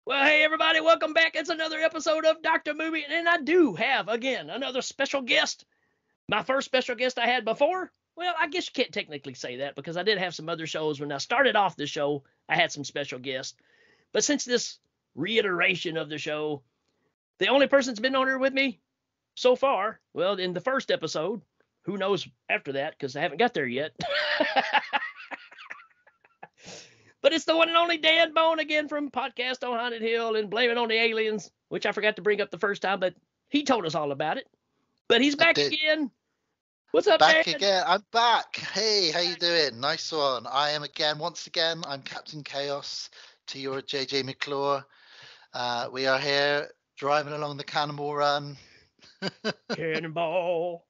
Well, hey, everybody, welcome back. It's another episode of Dr. Movie, and I do have, again, another special guest. My first special guest I had before, well, I guess you can't technically say that because I did have some other shows. When I started off the show, I had some special guests. But since this reiteration of the show, the only person that's been on here with me so far, well, in the first episode, who knows after that because I haven't got there yet. But it's the one and only Dan Bone again from Podcast on Haunted Hill and Blame It on the Aliens, which I forgot to bring up the first time, but he told us all about it. But he's I back did. again. What's up, Back Dan? again. I'm back. Hey, how you doing? Nice one. I am again, once again, I'm Captain Chaos to your JJ McClure. We are here driving along the Cannonball Run. Cannonball.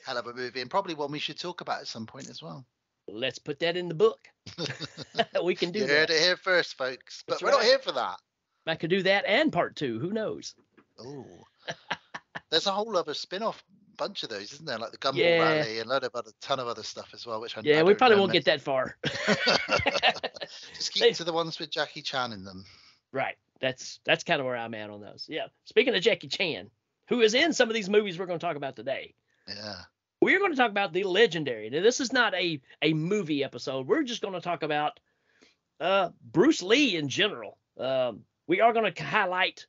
Hell of a movie, and probably one we should talk about at some point as well. Let's put that in the book. We can do You that. heard it here first, folks. But That's we're not right. here for that. I could do that and part two. Who knows? Oh, there's a whole other spin-off bunch of those, isn't there? Like the Gumball Yeah. Rally and a ton of other stuff as well. Which I Yeah, I we don't probably know won't get that far. Just keep to the ones with Jackie Chan in them. Right. That's kind of where I'm at on those. Yeah. Speaking of Jackie Chan, who is in some of these movies we're going to talk about today. Yeah. We're going to talk about the legendary. Now, this is not a movie episode. We're just going to talk about Bruce Lee in general. We are going to highlight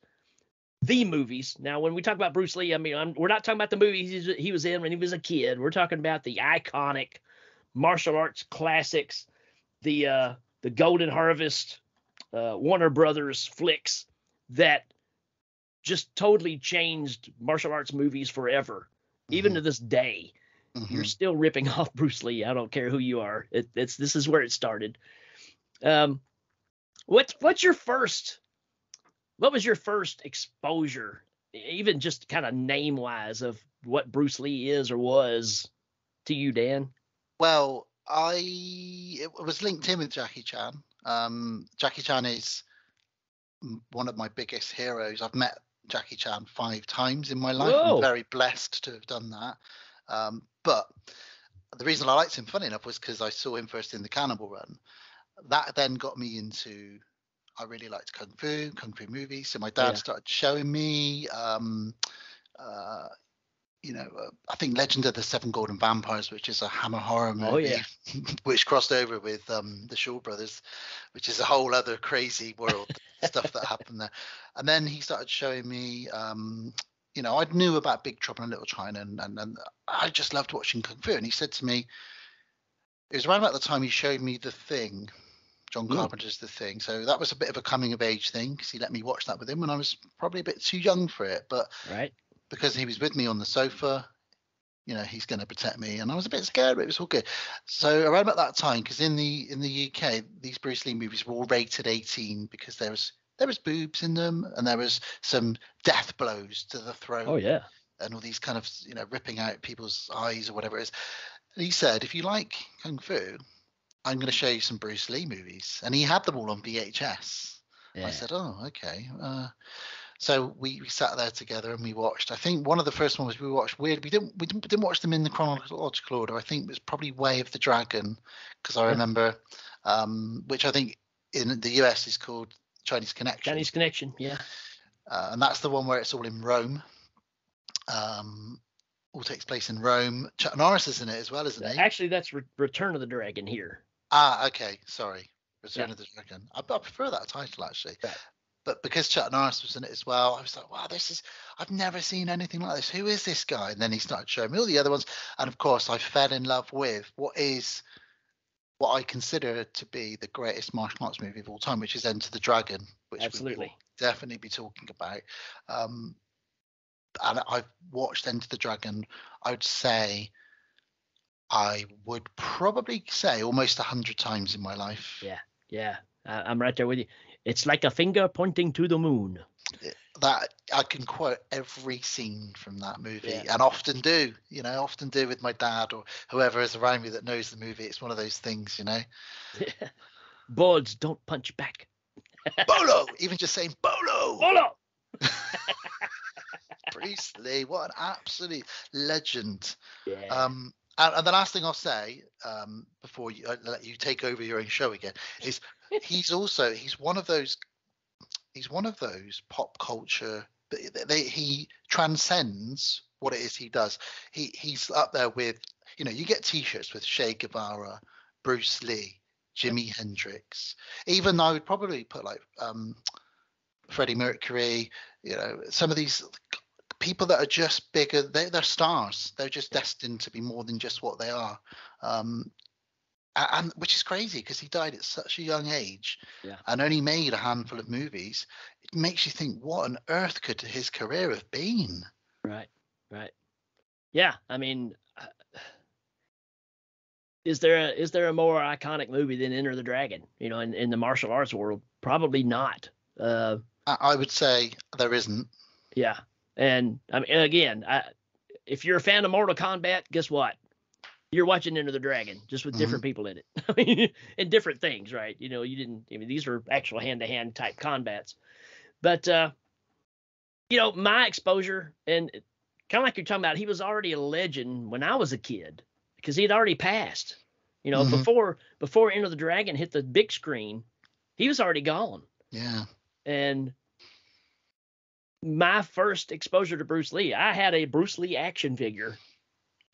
the movies. Now, when we talk about Bruce Lee, I mean, we're not talking about the movies he was in when he was a kid. We're talking about the iconic martial arts classics, the Golden Harvest, Warner Brothers flicks that just totally changed martial arts movies forever, even to this day. You're still ripping off Bruce Lee. I don't care who you are. This is where it started. What was your first exposure, even just kind of name wise, of what Bruce Lee is or was to you, Dan? Well, it was linked in with Jackie Chan. Jackie Chan is one of my biggest heroes. I've met Jackie Chan 5 times in my life. Whoa. I'm very blessed to have done that. But the reason I liked him, funny enough, was because I saw him first in the Cannonball Run. That then got me into, I really liked kung fu movies. So my dad started showing me, I think Legend of the Seven Golden Vampires, which is a Hammer horror movie, which crossed over with the Shaw Brothers, which is a whole other crazy world stuff that happened there. And then he started showing me, I knew about Big Trouble in Little China, and I just loved watching kung fu. And he said to me, it was around about the time he showed me The Thing, John Carpenter's The Thing. So that was a bit of a coming of age thing because he let me watch that with him when I was probably a bit too young for it. But because he was with me on the sofa, he's going to protect me. And I was a bit scared, but it was all good. So around about that time, because in the UK, these Bruce Lee movies were all rated 18 because there was boobs in them and there was some death blows to the throat. Oh, yeah. And all these kind of, ripping out people's eyes or whatever it is. And he said, if you like kung fu, I'm going to show you some Bruce Lee movies. And he had them all on VHS. Yeah. I said, oh, okay. So we sat there together and we watched. I think one of the first ones we watched weird. We didn't watch them in the chronological order. I think it was probably Way of the Dragon, because I remember, which I think in the US is called Chinese Connection. Chinese Connection, yeah. And that's the one where it's all in Rome. All takes place in Rome. Chuck Norris is in it as well, isn't he? Actually, that's Return of the Dragon here. Ah, okay. Sorry. Return of the Dragon. I prefer that title, actually. Right. But because Chuck Norris was in it as well, I was like, wow, I've never seen anything like this. Who is this guy? And then he started showing me all the other ones. And of course, I fell in love with what I consider to be the greatest martial arts movie of all time, which is Enter the Dragon, which we will definitely be talking about. And I've watched Enter the Dragon, I would probably say almost 100 times in my life. Yeah. I'm right there with you. It's like a finger pointing to the moon. That I can quote every scene from that movie, and often do with my dad or whoever is around me that knows the movie. It's one of those things, Boards don't punch back. Bolo! Even just saying Bolo! Bolo! Bruce Lee, what an absolute legend. Yeah. And the last thing I'll say before I let you take over your own show again is he's one of those he's one of those pop culture. He transcends what it is he does. He's up there with, you get T-shirts with Che Guevara, Bruce Lee, Jimi Hendrix. Even I would probably put like Freddie Mercury. Some of these people that are just bigger. They're stars. They're just destined to be more than just what they are. And which is crazy because he died at such a young age and only made a handful of movies. It makes you think, what on earth could his career have been? Right. Yeah, I mean, is there a more iconic movie than Enter the Dragon? In the martial arts world, probably not. I would say there isn't. Yeah, and I mean, again, if you're a fan of Mortal Kombat, guess what? You're watching Enter the Dragon, just with different people in it. I mean, and different things, right? These are actual hand-to-hand type combats. But, my exposure, and kind of like you're talking about, he was already a legend when I was a kid because he'd already passed. Before Enter the Dragon hit the big screen, he was already gone. Yeah. And my first exposure to Bruce Lee, I had a Bruce Lee action figure.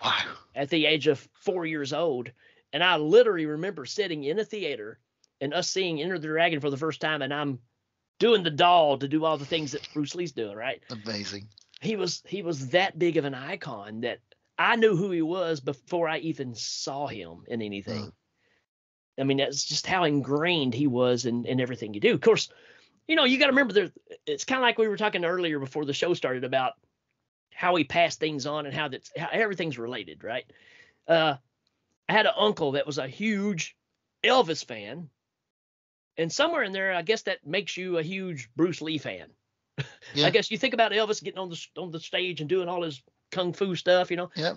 Wow. At the age of 4 years old. And I literally remember sitting in a theater and us seeing Enter the Dragon for the first time. And I'm doing the doll to do all the things that Bruce Lee's doing, right? Amazing. He was that big of an icon that I knew who he was before I even saw him in anything. I mean, that's just how ingrained he was in everything you do. Of course, you got to remember it's kind of like we were talking earlier before the show started about how he passed things on and how everything's related, right? I had an uncle that was a huge Elvis fan, and somewhere in there, I guess that makes you a huge Bruce Lee fan. Yeah. I guess you think about Elvis getting on the stage and doing all his kung fu stuff,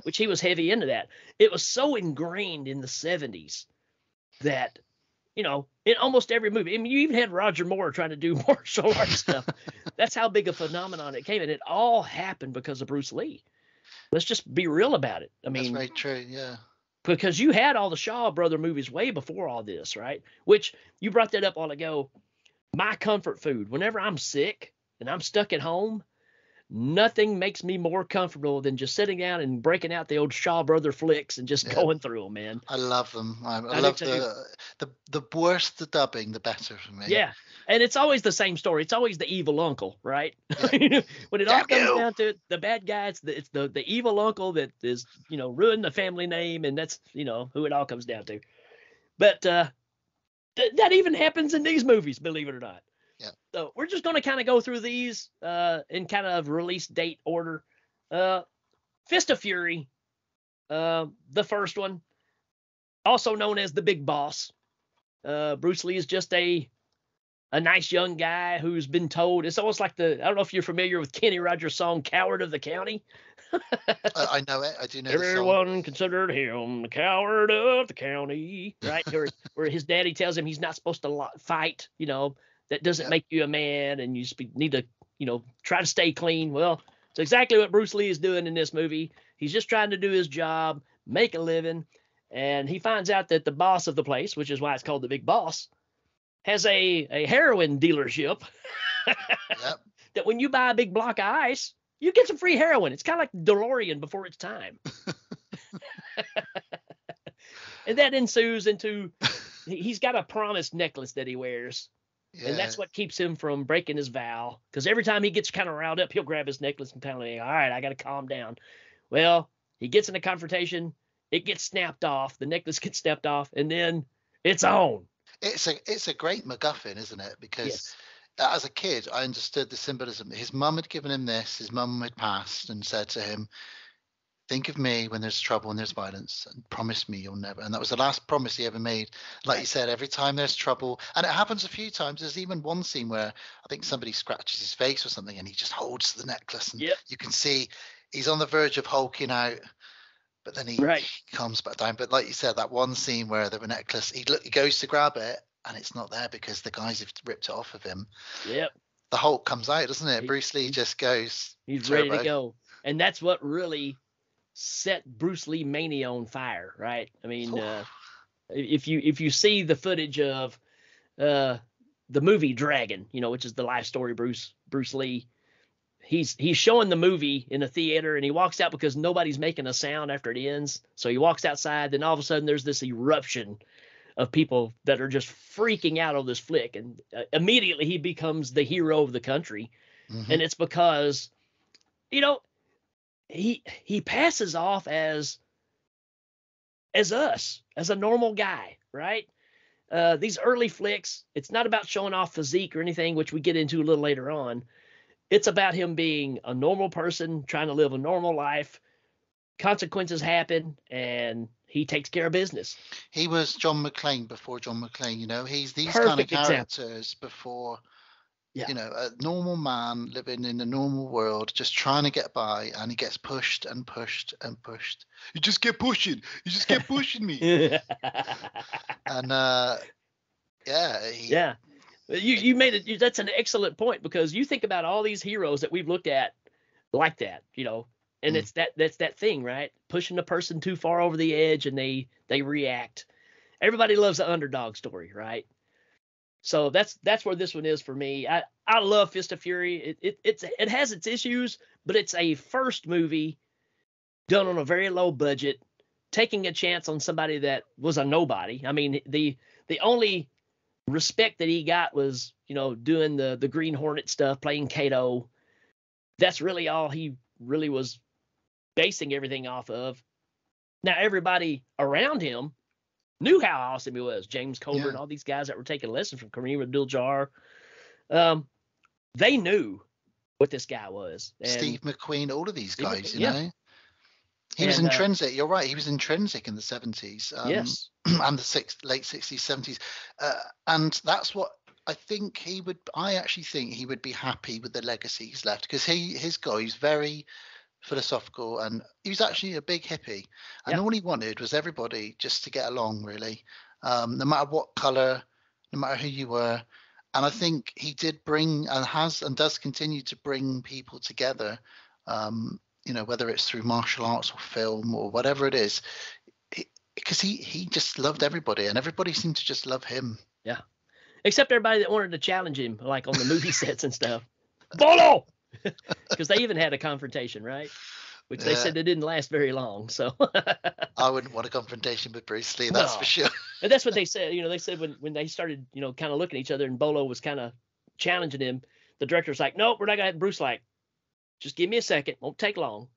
which he was heavy into that. It was so ingrained in the 70s that, in almost every movie. I mean, you even had Roger Moore trying to do martial arts stuff. That's how big a phenomenon it came. And it all happened because of Bruce Lee. Let's just be real about it. I mean, that's very true. Yeah. Because you had all the Shaw Brother movies way before all this, right? Which you brought that up a while ago. My comfort food, whenever I'm sick and I'm stuck at home, nothing makes me more comfortable than just sitting down and breaking out the old Shaw Brother flicks and just going through them, man. I love them. I love the worse the dubbing, the better for me. Yeah, and it's always the same story. It's always the evil uncle, right? Yeah. When it all comes down to it, the bad guy, it's the evil uncle that is, ruined the family name, and that's, who it all comes down to. But that even happens in these movies, believe it or not. Yeah. So we're just going to kind of go through these in kind of release date order. Fist of Fury, the first one, also known as the Big Boss. Bruce Lee is just a nice young guy who's been told. It's almost like I don't know if you're familiar with Kenny Rogers' song "Coward of the County." I know it. I do know. Everyone considered him the coward of the county, right? Where his daddy tells him he's not supposed to fight. That doesn't make you a man, and you need to, try to stay clean. Well, it's exactly what Bruce Lee is doing in this movie. He's just trying to do his job, make a living, and he finds out that the boss of the place, which is why it's called the Big Boss, has a heroin dealership. Yep. That when you buy a big block of ice, you get some free heroin. It's kind of like DeLorean before its time. And that ensues into he's got a promise necklace that he wears. Yeah. And that's what keeps him from breaking his vow. Because every time he gets kind of riled up, he'll grab his necklace and tell me, all right, I got to calm down. Well, he gets in a confrontation. It gets snapped off. The necklace gets snapped off. And then it's on. It's a great MacGuffin, isn't it? Because as a kid, I understood the symbolism. His mum had given him this. His mum had passed and said to him, think of me when there's trouble and there's violence, and promise me you'll never. And that was the last promise he ever made. Like you said, every time there's trouble, and it happens a few times. There's even one scene where I think somebody scratches his face or something, and he just holds the necklace, and you can see he's on the verge of hulking out, but then he calms back down. But like you said, that one scene where the necklace, he goes to grab it, and it's not there because the guys have ripped it off of him. Yep. The Hulk comes out, doesn't it? Bruce Lee just goes. He's ready to go, and that's what really set Bruce Lee mania on fire, right? I mean, if you see the footage of the movie Dragon, which is the life story Bruce Lee. He's showing the movie in a theater, and he walks out because nobody's making a sound after it ends. So he walks outside, then all of a sudden there's this eruption of people that are just freaking out on this flick, and immediately he becomes the hero of the country. And it's because he passes off as us, as a normal guy, right? These early flicks, it's not about showing off physique or anything, which we get into a little later on. It's about him being a normal person trying to live a normal life. Consequences happen, and he takes care of business. He was John McClane before John McClane. He's these Perfect kind of characters before. Yeah. A normal man living in a normal world, just trying to get by, and he gets pushed and pushed and pushed. You just keep pushing me. And yeah. You made it. That's an excellent point, because you think about all these heroes that we've looked at like that, and that's that thing, right? Pushing a person too far over the edge, and they react. Everybody loves the underdog story, right? So that's where this one is for me. I love Fist of Fury. It has its issues, but it's a first movie done on a very low budget, taking a chance on somebody that was a nobody. I mean, the only respect that he got was, doing the Green Hornet stuff, playing Kato. That's really all he really was basing everything off of. Now, everybody around him knew how awesome he was. James Coburn, and all these guys that were taking lessons from Kareem Abdul-Jabbar. They knew what this guy was. And Steve McQueen, all of these guys, you know. He And, was intrinsic. You're right. He was intrinsic in the 70s. Yes. And the late 60s, 70s. And that's what I think he would. I actually think he would be happy with the legacy he's left, because his guy, he's very philosophical, and he was actually a big hippie, and all he wanted was everybody just to get along, really, no matter what color, no matter who you were. And I think he did bring, and has and does continue to bring people together, whether it's through martial arts or film or whatever it is, because he just loved everybody, and everybody seemed to just love him. Yeah, except everybody that wanted to challenge him, like on the movie sets and stuff. Bolo! Because they even had a confrontation, right? Which they said it didn't last very long. So I wouldn't want a confrontation with Bruce Lee, that's for sure. And that's what they said. They said when they started, kind of looking at each other, and Bolo was kind of challenging him, the director's like, "Nope, we're not gonna have Bruce like, just give me a second, won't take long."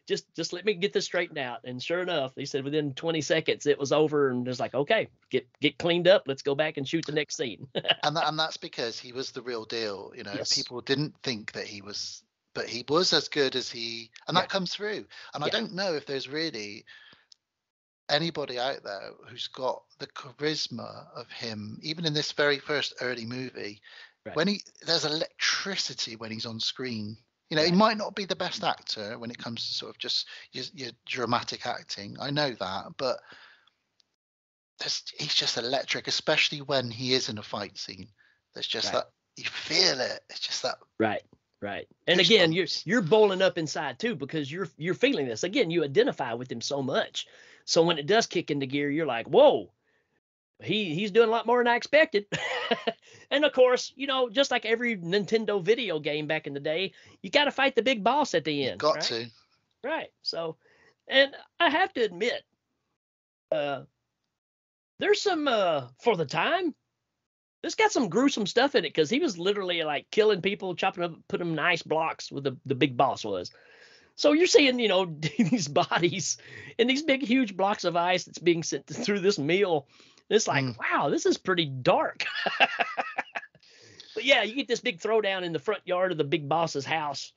just let me get this straightened out. And sure enough, they said within 20 seconds it was over, and it was like, okay, get cleaned up, let's go back and shoot the next scene. and that's because he was the real deal. Yes. People didn't think that he was, but he was as good as he, and that comes through. And I don't know if there's really anybody out there who's got the charisma of him, even in this very first early movie. Right. When there's electricity when he's on screen. He might not be the best actor when it comes to sort of just your dramatic acting. I know that, but he's just electric, especially when he is in a fight scene. There's just that, you feel it. It's just that. Right. And again, you're bowling up inside too, because you're feeling this. Again, you identify with him so much. So when it does kick into gear, you're like, whoa, he's doing a lot more than I expected. And of course, just like every Nintendo video game back in the day, you got to fight the big boss at the end. Got to. Right. So, and I have to admit, there's some, for the time, this got some gruesome stuff in it, because he was literally like killing people, chopping up, putting them in ice blocks with the big boss was. So you're seeing, these bodies in these big, huge blocks of ice that's being sent through this meal. It's like, wow, this is pretty dark. But yeah, you get this big throwdown in the front yard of the big boss's house,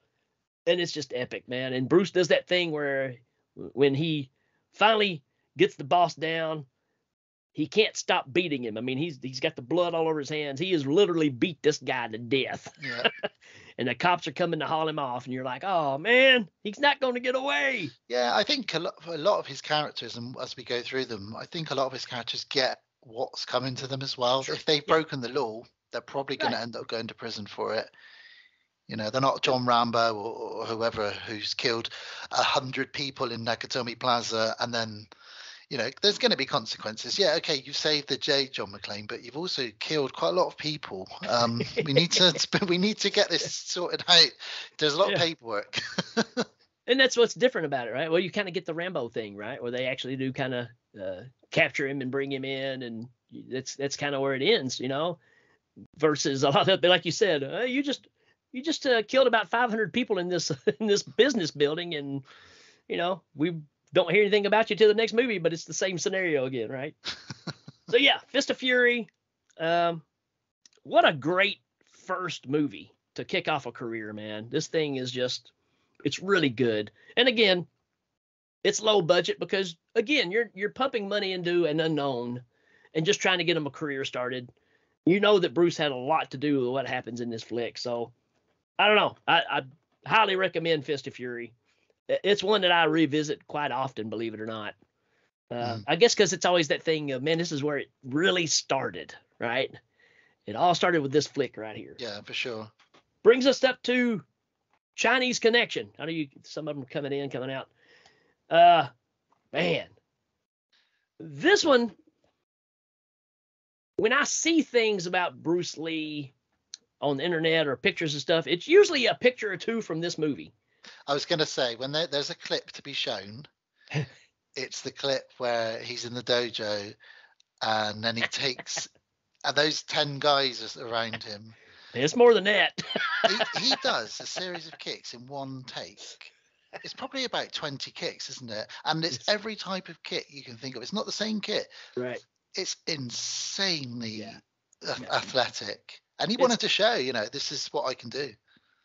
and it's just epic, man. And Bruce does that thing where when he finally gets the boss down, he can't stop beating him. I mean, he's got the blood all over his hands. He has literally beat this guy to death. Yeah. And the cops are coming to haul him off, and you're like, oh man, he's not going to get away. Yeah, I think a lot of his characters, and as we go through them, I think a lot of his characters get what's coming to them as well. Sure. If they've broken the law, they're probably going to end up going to prison for it. They're not John Rambo or whoever who's killed 100 people in Nakatomi Plaza and then there's going to be consequences. Yeah, okay, you saved the J, John McClane, but you've also killed quite a lot of people. We need to get this sorted out. There's a lot of paperwork. And that's what's different about it, right? Well, you kind of get the Rambo thing, right, where they actually do kind of capture him and bring him in, and that's kind of where it ends, versus a lot of, like you said, you just killed about 500 people in this business building, and we don't hear anything about you till the next movie, but it's the same scenario again, right? So yeah, Fist of Fury. What a great first movie to kick off a career, man. This thing is it's really good. And again, it's low budget because again, you're pumping money into an unknown and just trying to get them a career started. You know that Bruce had a lot to do with what happens in this flick. So I don't know. I highly recommend Fist of Fury. It's one that I revisit quite often, believe it or not. I guess because it's always that thing of, man, this is where it really started, right? It all started with this flick right here. Yeah, for sure. Brings us up to Chinese Connection. I know some of them are coming in, coming out. Man, this one, when I see things about Bruce Lee on the internet or pictures and stuff, it's usually a picture or two from this movie. I was going to say, when there's a clip to be shown, it's the clip where he's in the dojo and then he takes and those 10 guys around him. It's more than that. he does a series of kicks in one take. It's probably about 20 kicks, isn't it? And it's every type of kick you can think of. It's not the same kit. Right. It's insanely athletic. And he wanted to show, this is what I can do.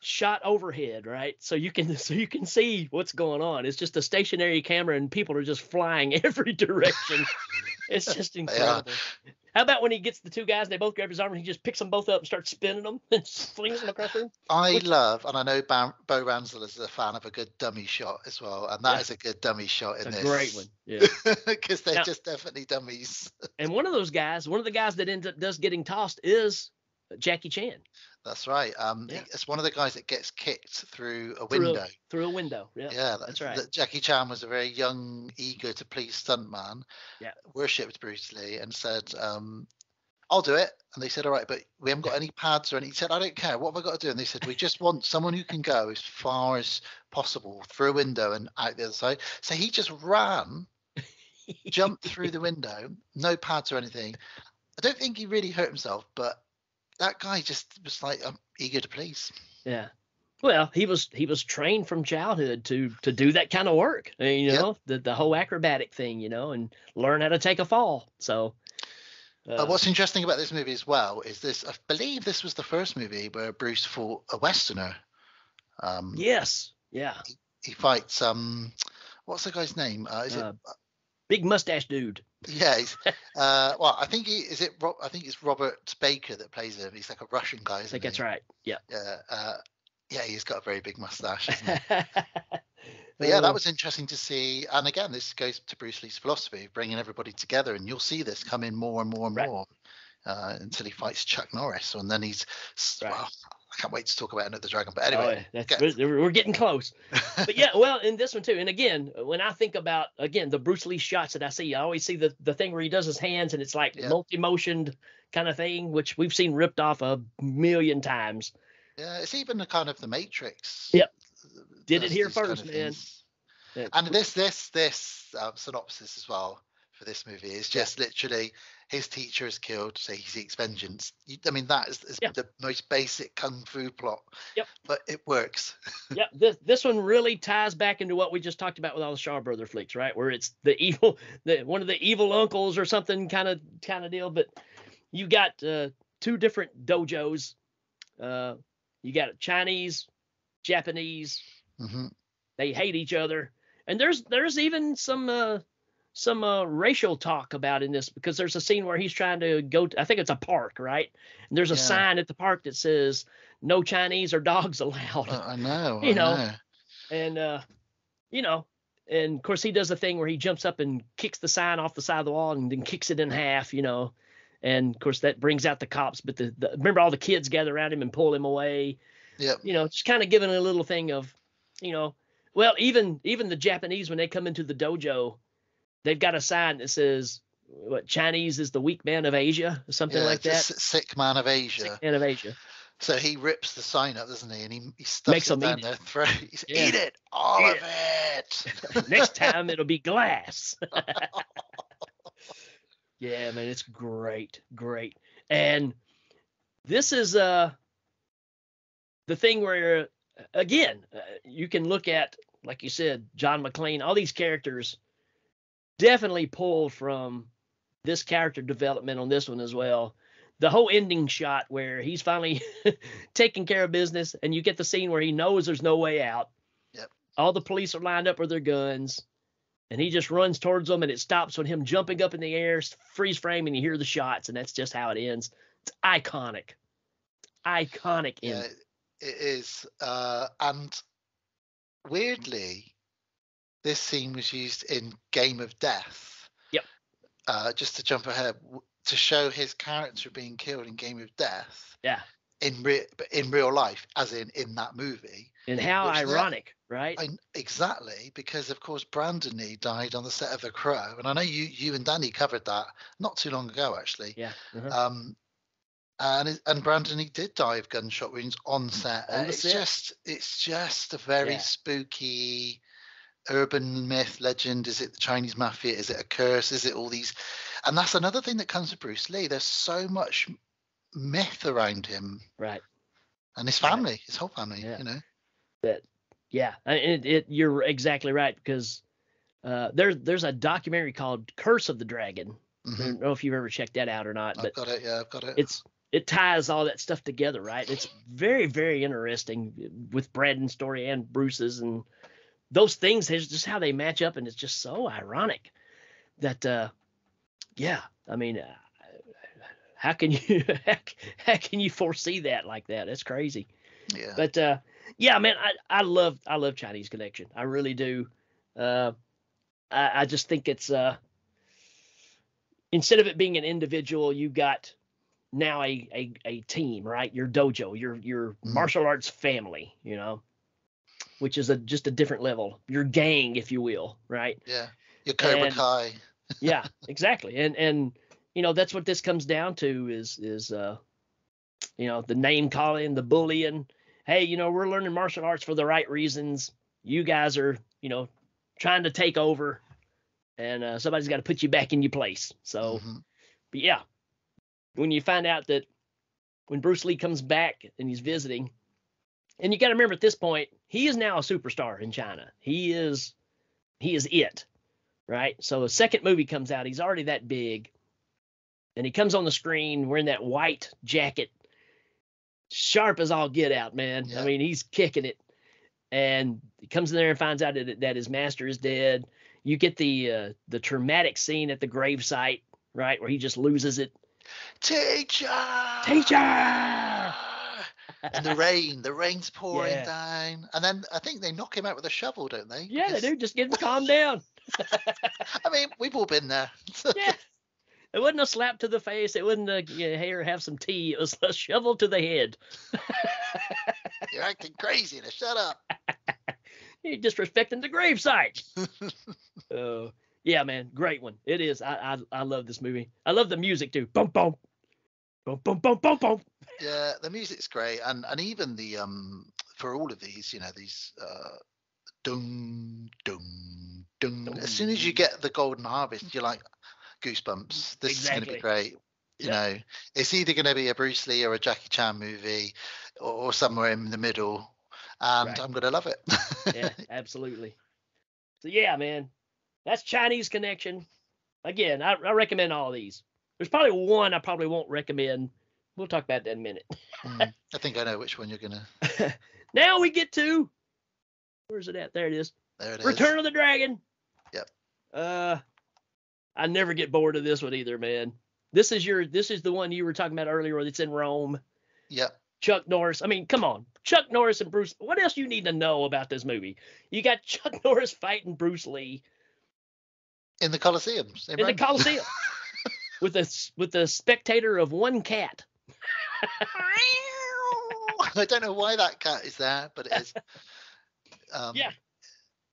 Shot overhead, right? So you can see what's going on. It's just a stationary camera and people are just flying every direction. It's just incredible. How about when he gets the two guys and they both grab his arm and he just picks them both up and starts spinning them and flings them across the room? I love, and I know Bo Ramsdell is a fan of a good dummy shot as well, and that is a good dummy shot in this. Great one, yeah. Because they're just definitely dummies. And one of the guys that does getting tossed is Jackie Chan. That's right. It's one of the guys that gets kicked through a window. Through a window. Yeah, that's right. Jackie Chan was a very young, eager to please stuntman. Yeah. Worshipped Bruce Lee and said, "I'll do it." And they said, "All right, but we haven't got any pads or anything." He said, "I don't care. What have I got to do?" And they said, "We just want someone who can go as far as possible through a window and out the other side." So he just ran, jumped through the window, no pads or anything. I don't think he really hurt himself, but that guy just was like, I'm eager to please. Yeah. Well, he was trained from childhood to do that kind of work, the whole acrobatic thing, and learn how to take a fall. So what's interesting about this movie as well is this, I believe this was the first movie where Bruce fought a Westerner. Yes. Yeah. He fights, what's the guy's name? Is it big mustache dude? Yeah, well, I think I think it's Robert Baker that plays him. He's like a Russian guy. I think that's right. Yeah. Yeah, he's got a very big mustache. Isn't he? But yeah, that was interesting to see. And again, this goes to Bruce Lee's philosophy of bringing everybody together, and you'll see this come in more and more and more until he fights Chuck Norris, and then he's well. I can't wait to talk about Enter the Dragon. But anyway, we're getting close. But yeah, well, in this one too. And again, when I think about the Bruce Lee shots that I see, I always see the thing where he does his hands and it's like multi-motioned kind of thing, which we've seen ripped off a million times. Yeah, it's even the kind of the Matrix. Yep. Did it here first, man. And this synopsis as well for this movie is just literally his teacher is killed, so he seeks vengeance. I mean, that is the most basic kung fu plot. Yep. But it works. Yeah, this one really ties back into what we just talked about with all the Shaw Brother flicks, right? Where it's one of the evil uncles or something kind of deal. But you got two different dojos. You got Chinese, Japanese. Mm-hmm. They hate each other, and there's even some racial talk about in this, because there's a scene where he's trying to go to, I think it's a park, right? And there's a sign at the park that says "No Chinese or dogs allowed." I know. And and of course he does the thing where he jumps up and kicks the sign off the side of the wall and then kicks it in half, and of course that brings out the cops. But remember all the kids gather around him and pull him away. Yeah. Just kind of giving a little thing of, well, even the Japanese, when they come into the dojo, they've got a sign that says, what, Chinese is the weak man of Asia, or something like that. Sick man of Asia. Sick man of Asia. So he rips the sign up, doesn't he? And he stuffs Makes it them down eat their it. throat. He's eat it, all Eat of it. Next time it'll be glass. Yeah, man, it's great, great. And this is the thing where, again, you can look at, like you said, John McClane, all these characters definitely pulled from this character development on this one as well. The whole ending shot where he's finally taking care of business, and you get the scene where he knows there's no way out. Yep. All the police are lined up with their guns, and he just runs towards them, and it stops with him jumping up in the air, freeze frame, and you hear the shots, and that's just how it ends. It's iconic. Iconic ending. Yeah, it is. And weirdly, this scene was used in Game of Death. Yep. Just to jump ahead, to show his character being killed in Game of Death. Yeah. In real life, as in that movie. And how ironic, right? Exactly, because of course Brandon Lee died on the set of The Crow, and I know you and Danny covered that not too long ago, actually. Yeah. Uh-huh. And Brandon Lee did die of gunshot wounds on set. It's just a very spooky urban myth, legend. Is it the Chinese mafia? Is it a curse? Is it all these? And that's another thing that comes with Bruce Lee. There's so much myth around him, right? And his family, his whole family, yeah. You know. That, yeah, you're exactly right, because there's a documentary called Curse of the Dragon. Mm-hmm. I don't know if you've ever checked that out or not, but I've got it. Yeah, I've got it. It ties all that stuff together, right? It's very, very interesting with Brandon's story and Bruce's, and those things, just how they match up, and it's just so ironic that, yeah, I mean, how can you foresee that like that? That's crazy. Yeah. But yeah, man, I love Chinese Connection. I really do. I just think it's instead of it being an individual, you've got now a team, right? Your dojo, your martial arts family, you know, which is just a different level. Your gang, if you will, right? Yeah. Your Cobra Kai. Yeah, exactly. And you know, that's what this comes down to is you know, the name calling, the bullying. Hey, you know, we're learning martial arts for the right reasons. You guys are, you know, trying to take over, and somebody's got to put you back in your place. So, but yeah, when you find out that when Bruce Lee comes back and he's visiting, and you got to remember at this point, he is now a superstar in China. He is it, right? So the second movie comes out, he's already that big, and he comes on the screen wearing that white jacket, sharp as all get out, man. Yeah. I mean, he's kicking it, and he comes in there and finds out that his master is dead. You get the traumatic scene at the gravesite, right, where he just loses it. Teacher! And the rain's pouring down, and then I think they knock him out with a shovel, don't they? Yeah, they do. Just get him calmed down. I mean, we've all been there. Yeah. It wasn't a slap to the face. It wasn't a here, have some tea. It was a shovel to the head. You're acting crazy. Now shut up. You're disrespecting the gravesite. Yeah, man, great one. It is. I love this movie. I love the music too. Boom, boom, boom, boom, boom, boom, boom. Yeah, the music's great, and even the for all of these, you know, these dung dung dung. As soon as you get the golden harvest, you're like, goosebumps. This is going to be great. You know, it's either going to be a Bruce Lee or a Jackie Chan movie, or somewhere in the middle, and I'm going to love it. Yeah, absolutely. So yeah, man, that's Chinese Connection. Again, I recommend all of these. There's probably one I probably won't recommend. We'll talk about that in a minute. I think I know which one you're going to. Now we get to, where's it at? There it is. There it is. Return of the Dragon. Yep. I never get bored of this one either, man. This is the one you were talking about earlier that's in Rome. Yep. Chuck Norris. I mean, come on. Chuck Norris and Bruce. What else you need to know about this movie? You got Chuck Norris fighting Bruce Lee. In the Colosseum. In the Colosseum. with a spectator of one cat. I don't know why that cat is there, but it is. Yeah.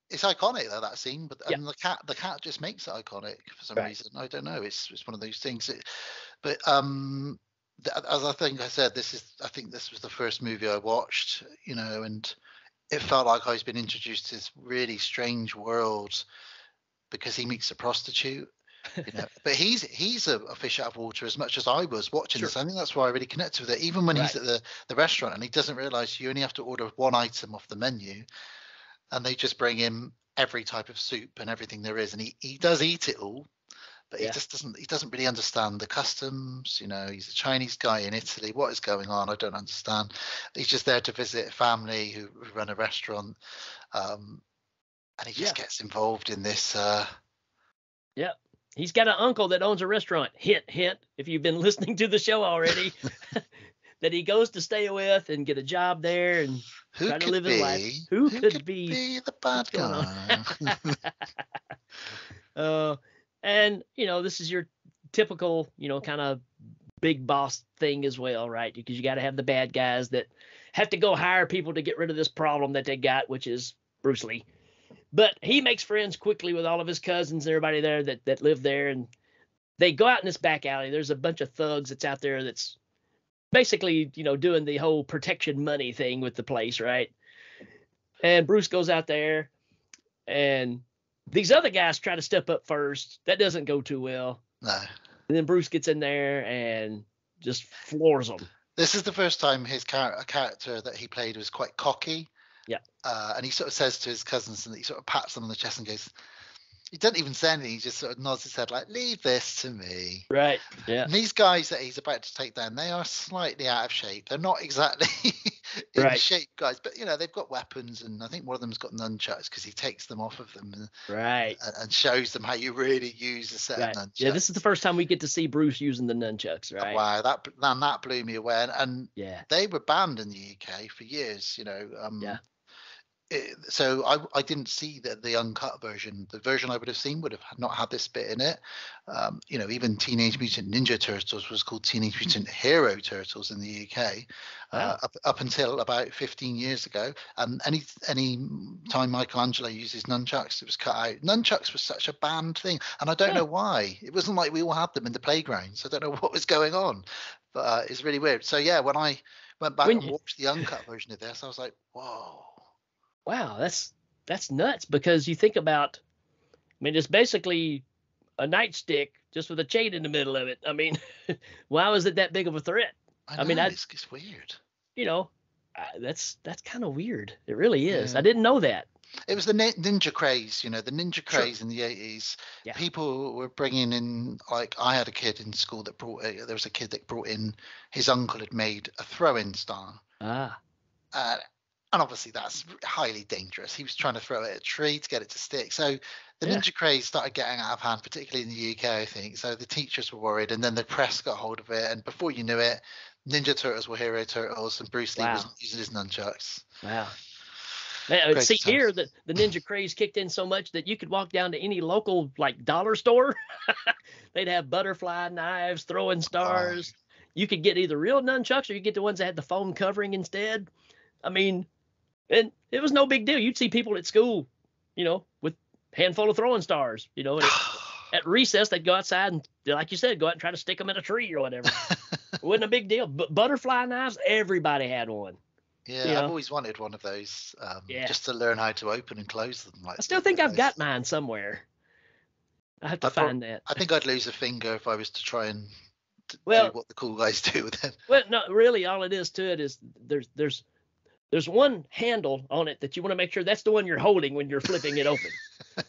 it's iconic though, that scene, but Yeah. and the cat just makes it iconic for some Right. reason. I don't know. It's one of those things. But as I think I said, I think this was the first movie I watched, and it felt like I was being introduced to this really strange world because he meets a prostitute. But he's a fish out of water as much as I was watching Sure. this. I think that's why I really connected with it. Even when he's Right. at the restaurant and he doesn't realize you only have to order one item off the menu, and they just bring him every type of soup and everything there is, and he does eat it all, but Yeah. he doesn't really understand the customs. He's a Chinese guy in Italy. What is going on? I don't understand. He's just there to visit a family who run a restaurant, and he just gets involved in this. Yeah. He's got an uncle that owns a restaurant. Hint, hint, if you've been listening to the show already, that he goes to stay with and get a job there and try to live his life. Who could be the bad guy? And, this is your typical, kind of big boss thing as well, right? Because you got to have the bad guys that have to go hire people to get rid of this problem that they got, which is Bruce Lee. But he makes friends quickly with all of his cousins and everybody there that live there. And they go out in this back alley. There's a bunch of thugs that's out there that's basically, doing the whole protection money thing with the place, right? And Bruce goes out there, and these other guys try to step up first. That doesn't go too well. No. And then Bruce gets in there and just floors them. This is the first time his character that he played was quite cocky. Yeah. And he sort of says to his cousins, and he sort of pats them on the chest and goes, he doesn't even say anything. He just sort of nods his head like, leave this to me. Right. Yeah. And these guys that he's about to take down, they are slightly out of shape. They're not exactly in shape guys, but they've got weapons, and I think one of them's got nunchucks because he takes them off of them and shows them how you really use a set of nunchucks. Yeah, this is the first time we get to see Bruce using the nunchucks, right? Wow, that blew me away. And yeah, they were banned in the UK for years, yeah. So I didn't see the uncut version. The version I would have seen would have not had this bit in it. Even Teenage Mutant Ninja Turtles was called Teenage Mutant Hero Turtles in the UK up until about 15 years ago. And any time Michelangelo uses nunchucks, it was cut out. Nunchucks was such a banned thing, and I don't know why. It wasn't like we all had them in the playgrounds. I don't know what was going on, but it's really weird. So yeah, when I went back and watched the uncut version of this, I was like, whoa. Wow, that's nuts, because you think about, it's basically a nightstick just with a chain in the middle of it. Why was it that big of a threat? It's weird. That's kind of weird. It really is. Yeah. I didn't know that. It was the ninja craze, the ninja craze in the 80s. Yeah. People were bringing in, like, I had a kid in school that there was a kid that brought in, his uncle had made a throw-in star. And obviously that's highly dangerous. He was trying to throw it at a tree to get it to stick. So the ninja craze started getting out of hand, particularly in the UK, I think. So the teachers were worried, and then the press got hold of it. And before you knew it, Ninja Turtles were Hero Turtles, and Bruce Lee was using his nunchucks. Wow. Man, see, here the ninja craze kicked in so much that you could walk down to any local, like, dollar store. They'd have butterfly knives, throwing stars. You could get either real nunchucks or you get the ones that had the foam covering instead. And it was no big deal. You'd see people at school, with a handful of throwing stars, and at recess, they'd go outside and, like you said, go out and try to stick them in a tree or whatever. It wasn't a big deal. But butterfly knives, everybody had one. Yeah, I've always wanted one of those, just to learn how to open and close them. I still think I've got mine somewhere. I have to find that. I think I'd lose a finger if I was to try and do what the cool guys do with them. Well, no, really, all it is to it is there's one handle on it that you want to make sure that's the one you're holding when you're flipping it open,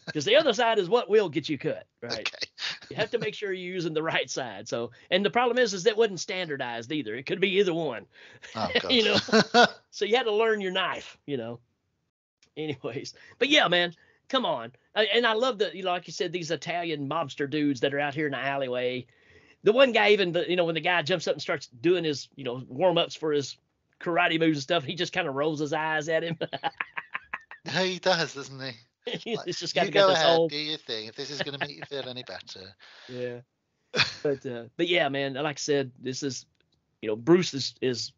because the other side is what will get you cut, right? Okay. You have to make sure you're using the right side. So, and the problem is that wasn't standardized either. It could be either one. Oh, God. So you had to learn your knife, Anyways, but yeah, man, come on. And I love that, like you said, these Italian mobster dudes that are out here in the alleyway. The one guy, even, when the guy jumps up and starts doing his, warm-ups for his karate moves and stuff, he just kind of rolls his eyes at him. Yeah, he does, doesn't he? It's just got to go ahead, do your thing if this is going to make you feel any better. Yeah. But yeah, man, like I said, this is, Bruce is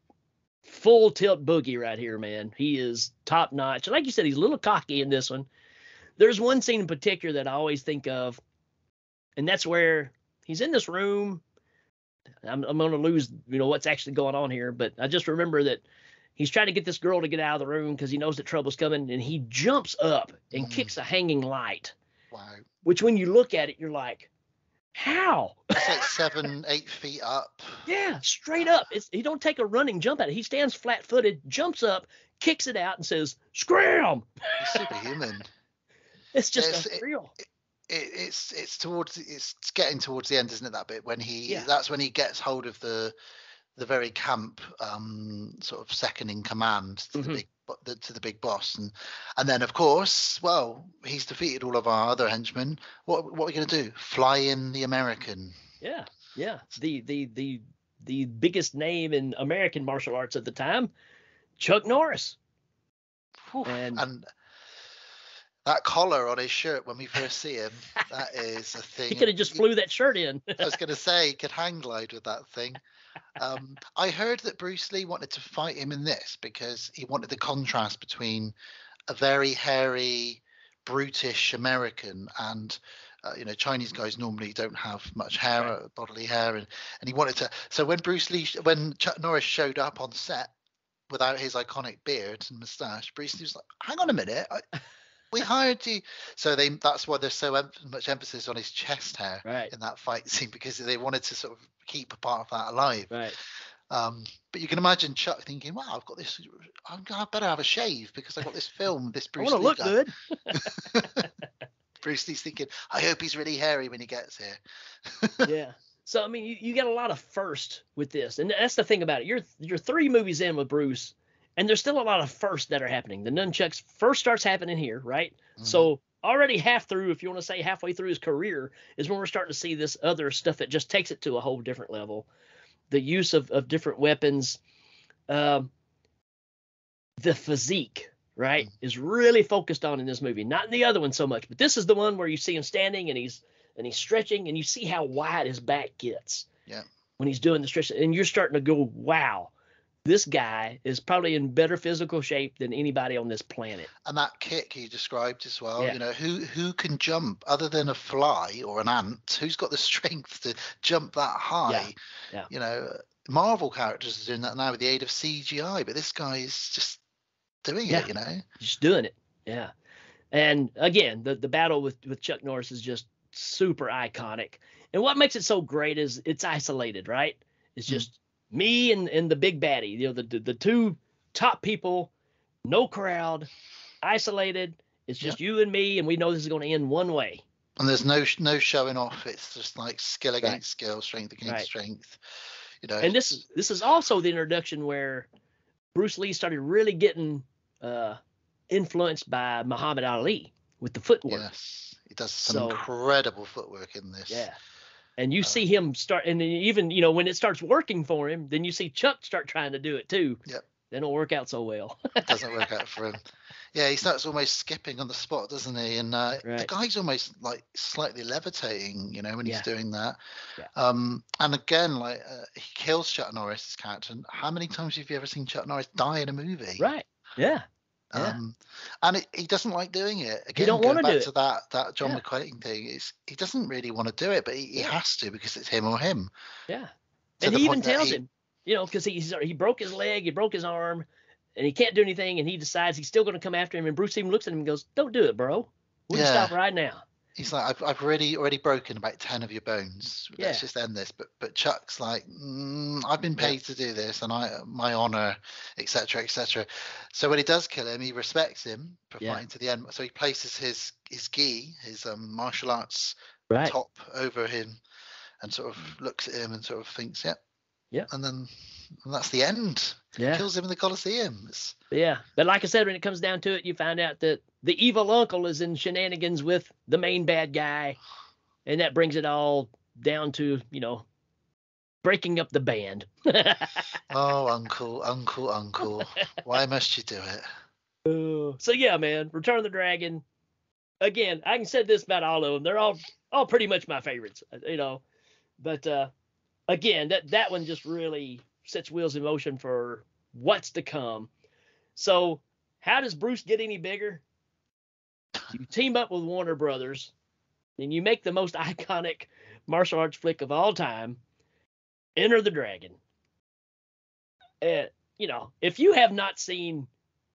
full tilt boogie right here, man. He is top notch. And like you said, he's a little cocky in this one. There's one scene in particular that I always think of, and that's where he's in this room. I'm going to lose, what's actually going on here, but I just remember that he's trying to get this girl to get out of the room because he knows that trouble's coming, and he jumps up and kicks a hanging light. Wow. Which, when you look at it, you're like, how? It's like 7-8 feet up. Yeah, straight up. He don't take a running jump at it. He stands flat-footed, jumps up, kicks it out, and says, "Scram!" He's superhuman. It's just unreal. It's getting towards the end, isn't it? That bit when that's when he gets hold of the very camp sort of second in command to the big boss, and then of course, well, he's defeated all of our other henchmen. What are we going to do? Fly in the American? Yeah. The biggest name in American martial arts at the time, Chuck Norris. And that collar on his shirt when we first see him, that is a thing. He could have just flew that shirt in. I was going to say he could hang glide with that thing. I heard that Bruce Lee wanted to fight him in this because he wanted the contrast between a very hairy, brutish American and Chinese guys normally don't have much hair, bodily hair, and he wanted to. So when Chuck Norris showed up on set without his iconic beard and moustache, Bruce Lee was like, "Hang on a minute, we hired you." So that's why there's so much emphasis on his chest hair in that fight scene, because they wanted to sort of keep a part of that alive. Right. But you can imagine Chuck thinking, "Wow, I've got this. I better have a shave because I got this film. This Bruce Lee. I want to look good." Bruce Lee's thinking, "I hope he's really hairy when he gets here." Yeah. So I mean, you got a lot of first with this, and that's the thing about it. You're 3 movies in with Bruce, and there's still a lot of firsts that are happening. The nunchucks first starts happening here, right? Mm-hmm. So already if you want to say halfway through his career, is when we're starting to see this other stuff that just takes it to a whole different level. The use of different weapons, the physique, right, is really focused on in this movie. Not in the other one so much, but this is the one where you see him standing and he's stretching, and you see how wide his back gets. Yeah. When he's doing the stretch, and you're starting to go, wow, this guy is probably in better physical shape than anybody on this planet. And that kick he described as well, who can jump other than a fly or an ant? Who's got the strength to jump that high? Yeah. Marvel characters are doing that now with the aid of CGI, but this guy is just doing it, Just doing it. Yeah. And again, the battle with Chuck Norris is just super iconic. And what makes it so great is it's isolated, right? It's just me and the big baddie, the 2 top people, no crowd, isolated. It's just you and me, and we know this is going to end one way. And there's no showing off. It's just like skill against skill, strength against strength. And this is also the introduction where Bruce Lee started really getting influenced by Muhammad Ali with the footwork. Yes. He does some incredible footwork in this. Yeah. And you see him start, and even, when it starts working for him, then you see Chuck start trying to do it too. Yep. Then it'll work out so well. It doesn't work out for him. Yeah, he starts almost skipping on the spot, doesn't he? And the guy's almost like slightly levitating, when he's doing that. Yeah. And again, he kills Chuck Norris's character. And how many times have you ever seen Chuck Norris die in a movie? Right. Yeah. And he doesn't like doing it. Again, he don't want to do it. To that John McClane thing, he doesn't really want to do it, but he has to because it's him or him. Yeah. And he even tells him, because he broke his leg, he broke his arm, and he can't do anything, and he decides he's still going to come after him. And Bruce even looks at him and goes, "Don't do it, bro. We'll stop right now." He's like, I've already broken about 10 of your bones. Let's just end this. But Chuck's like, I've been paid to do this, and my honor, etc., etc. So when he does kill him, he respects him for fighting to the end. So he places his gi, his martial arts top over him, and sort of looks at him and sort of thinks, yeah. And that's the end. Yeah. Kills him in the Coliseum. But like I said, when it comes down to it, you find out that the evil uncle is in shenanigans with the main bad guy, and that brings it all down to, breaking up the band. Oh, uncle. Why must you do it? So yeah, man, Return of the Dragon. Again, I can say this about all of them. They're all pretty much my favorites, But again, that one just really sets wheels in motion for what's to come. So how does Bruce get any bigger? You team up with Warner Brothers, and you make the most iconic martial arts flick of all time, Enter the Dragon. You know, if you have not seen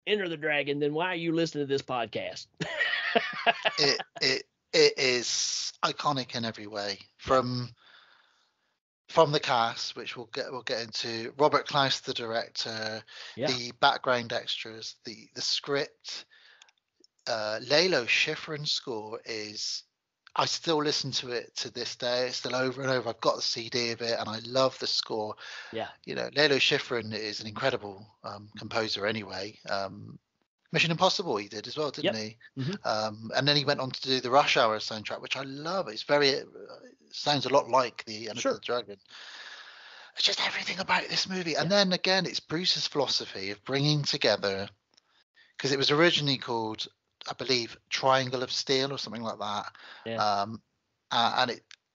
Enter the Dragon, then why are you listening to this podcast? it is iconic in every way. From the cast, which we'll get into, Robert Klaus, the director, the background extras, the script, Lalo Schifrin's score is. I still listen to it to this day. It's still over and over. I've got the CD of it, and I love the score. Yeah. You know, Lalo Schifrin is an incredible composer anyway. Mission Impossible he did as well, didn't he? Mm-hmm. And then he went on to do the Rush Hour soundtrack, which I love. It's sounds a lot like the Enter the Dragon. It's just everything about this movie. And then again, it's Bruce's philosophy of bringing together, because it was originally called, I believe, Triangle of Steel or something like that. Yeah. And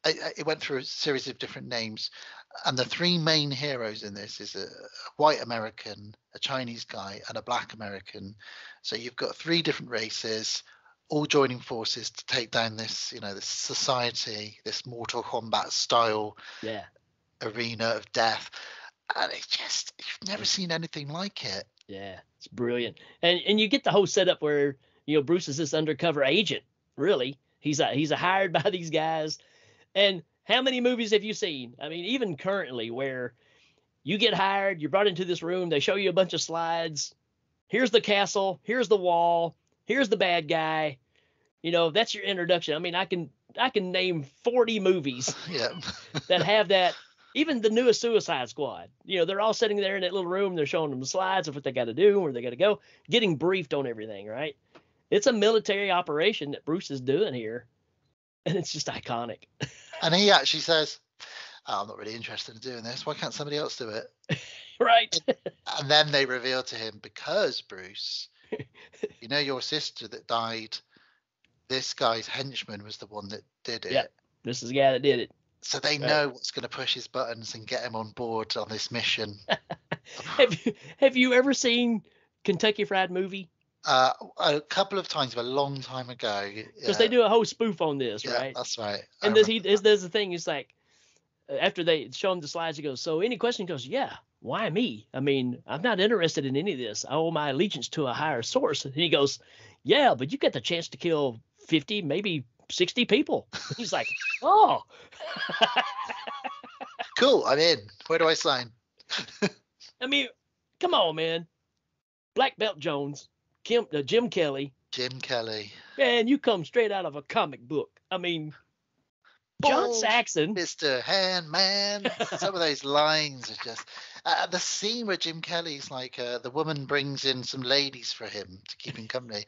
it went through a series of different names. And the three main heroes in this is a white American, a Chinese guy, and a black American. So you've got three different races all joining forces to take down this, you know, this society, this Mortal Kombat style arena of death. And it's just, you've never seen anything like it. Yeah, it's brilliant. And you get the whole setup where, you know, Bruce is this undercover agent. Really, he's hired by these guys. And how many movies have you seen? I mean, even currently, where you get hired, you're brought into this room, they show you a bunch of slides. Here's the castle. Here's the wall. Here's the bad guy. You know, that's your introduction. I mean, I can name 40 movies that have that. Even the newest Suicide Squad, you know, they're all sitting there in that little room. They're showing them the slides of what they got to do, where they got to go, getting briefed on everything, right? It's a military operation that Bruce is doing here, and it's just iconic. And he actually says, I'm not really interested in doing this. Why can't somebody else do it? Right. And then they reveal to him, because Bruce, you know, your sister that died, this guy's henchman was the one that did it. Yeah, this is the guy that did it. So they know what's going to push his buttons and get him on board on this mission. Have you ever seen Kentucky Fried Movie? A couple of times, but a long time ago. Because they do a whole spoof on this, right? That's right. And there's the thing. It's like, after they show him the slides, he goes, "So any question?" He goes, "Yeah. Why me? I mean, I'm not interested in any of this. I owe my allegiance to a higher source." And he goes, "Yeah, but you get the chance to kill 50, maybe 60 people." He's like, "Oh." Cool, I'm in. Where do I sign? I mean, come on, man. Black Belt Jones, Jim Kelly. Jim Kelly. Man, you come straight out of a comic book. I mean, John Saxon. Mr. Handman. Some of those lines are just... the scene where Jim Kelly's like, the woman brings in some ladies for him to keep him company.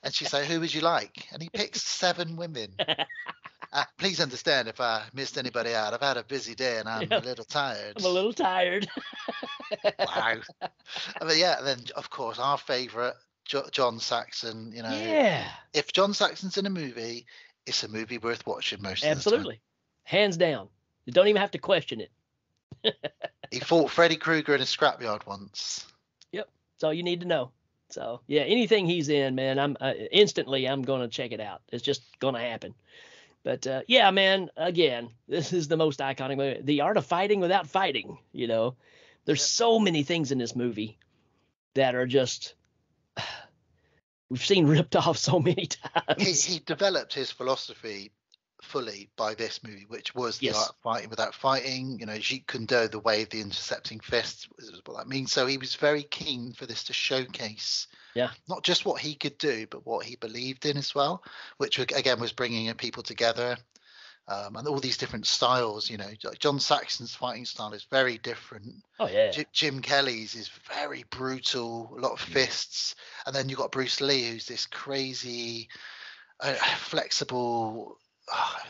And she's like, "Who would you like?" And he picks 7 women. Please understand if I missed anybody out. I've had a busy day and I'm a little tired. I'm a little tired. Wow. I mean, and then, of course, our favourite, John Saxon. You know, if John Saxon's in a movie, it's a movie worth watching most of the time. Absolutely. Hands down. You don't even have to question it. He fought Freddy Krueger in a scrapyard once. Yep. That's all you need to know. So, yeah, anything he's in, man, I'm going to check it out. It's just going to happen. But, yeah, man, again, this is the most iconic movie. The art of fighting without fighting, you know. There's so many things in this movie that are just, we've seen ripped off so many times. He developed his philosophy fully by this movie, which was the art of fighting without fighting. You know, Jeet Kune Do, the way of the intercepting fists, is what that means. So he was very keen for this to showcase not just what he could do, but what he believed in as well, which again was bringing people together. And all these different styles, you know, John Saxon's fighting style is very different. Oh, yeah. Jim Kelly's is very brutal, a lot of fists. And then you've got Bruce Lee, who's this crazy, flexible,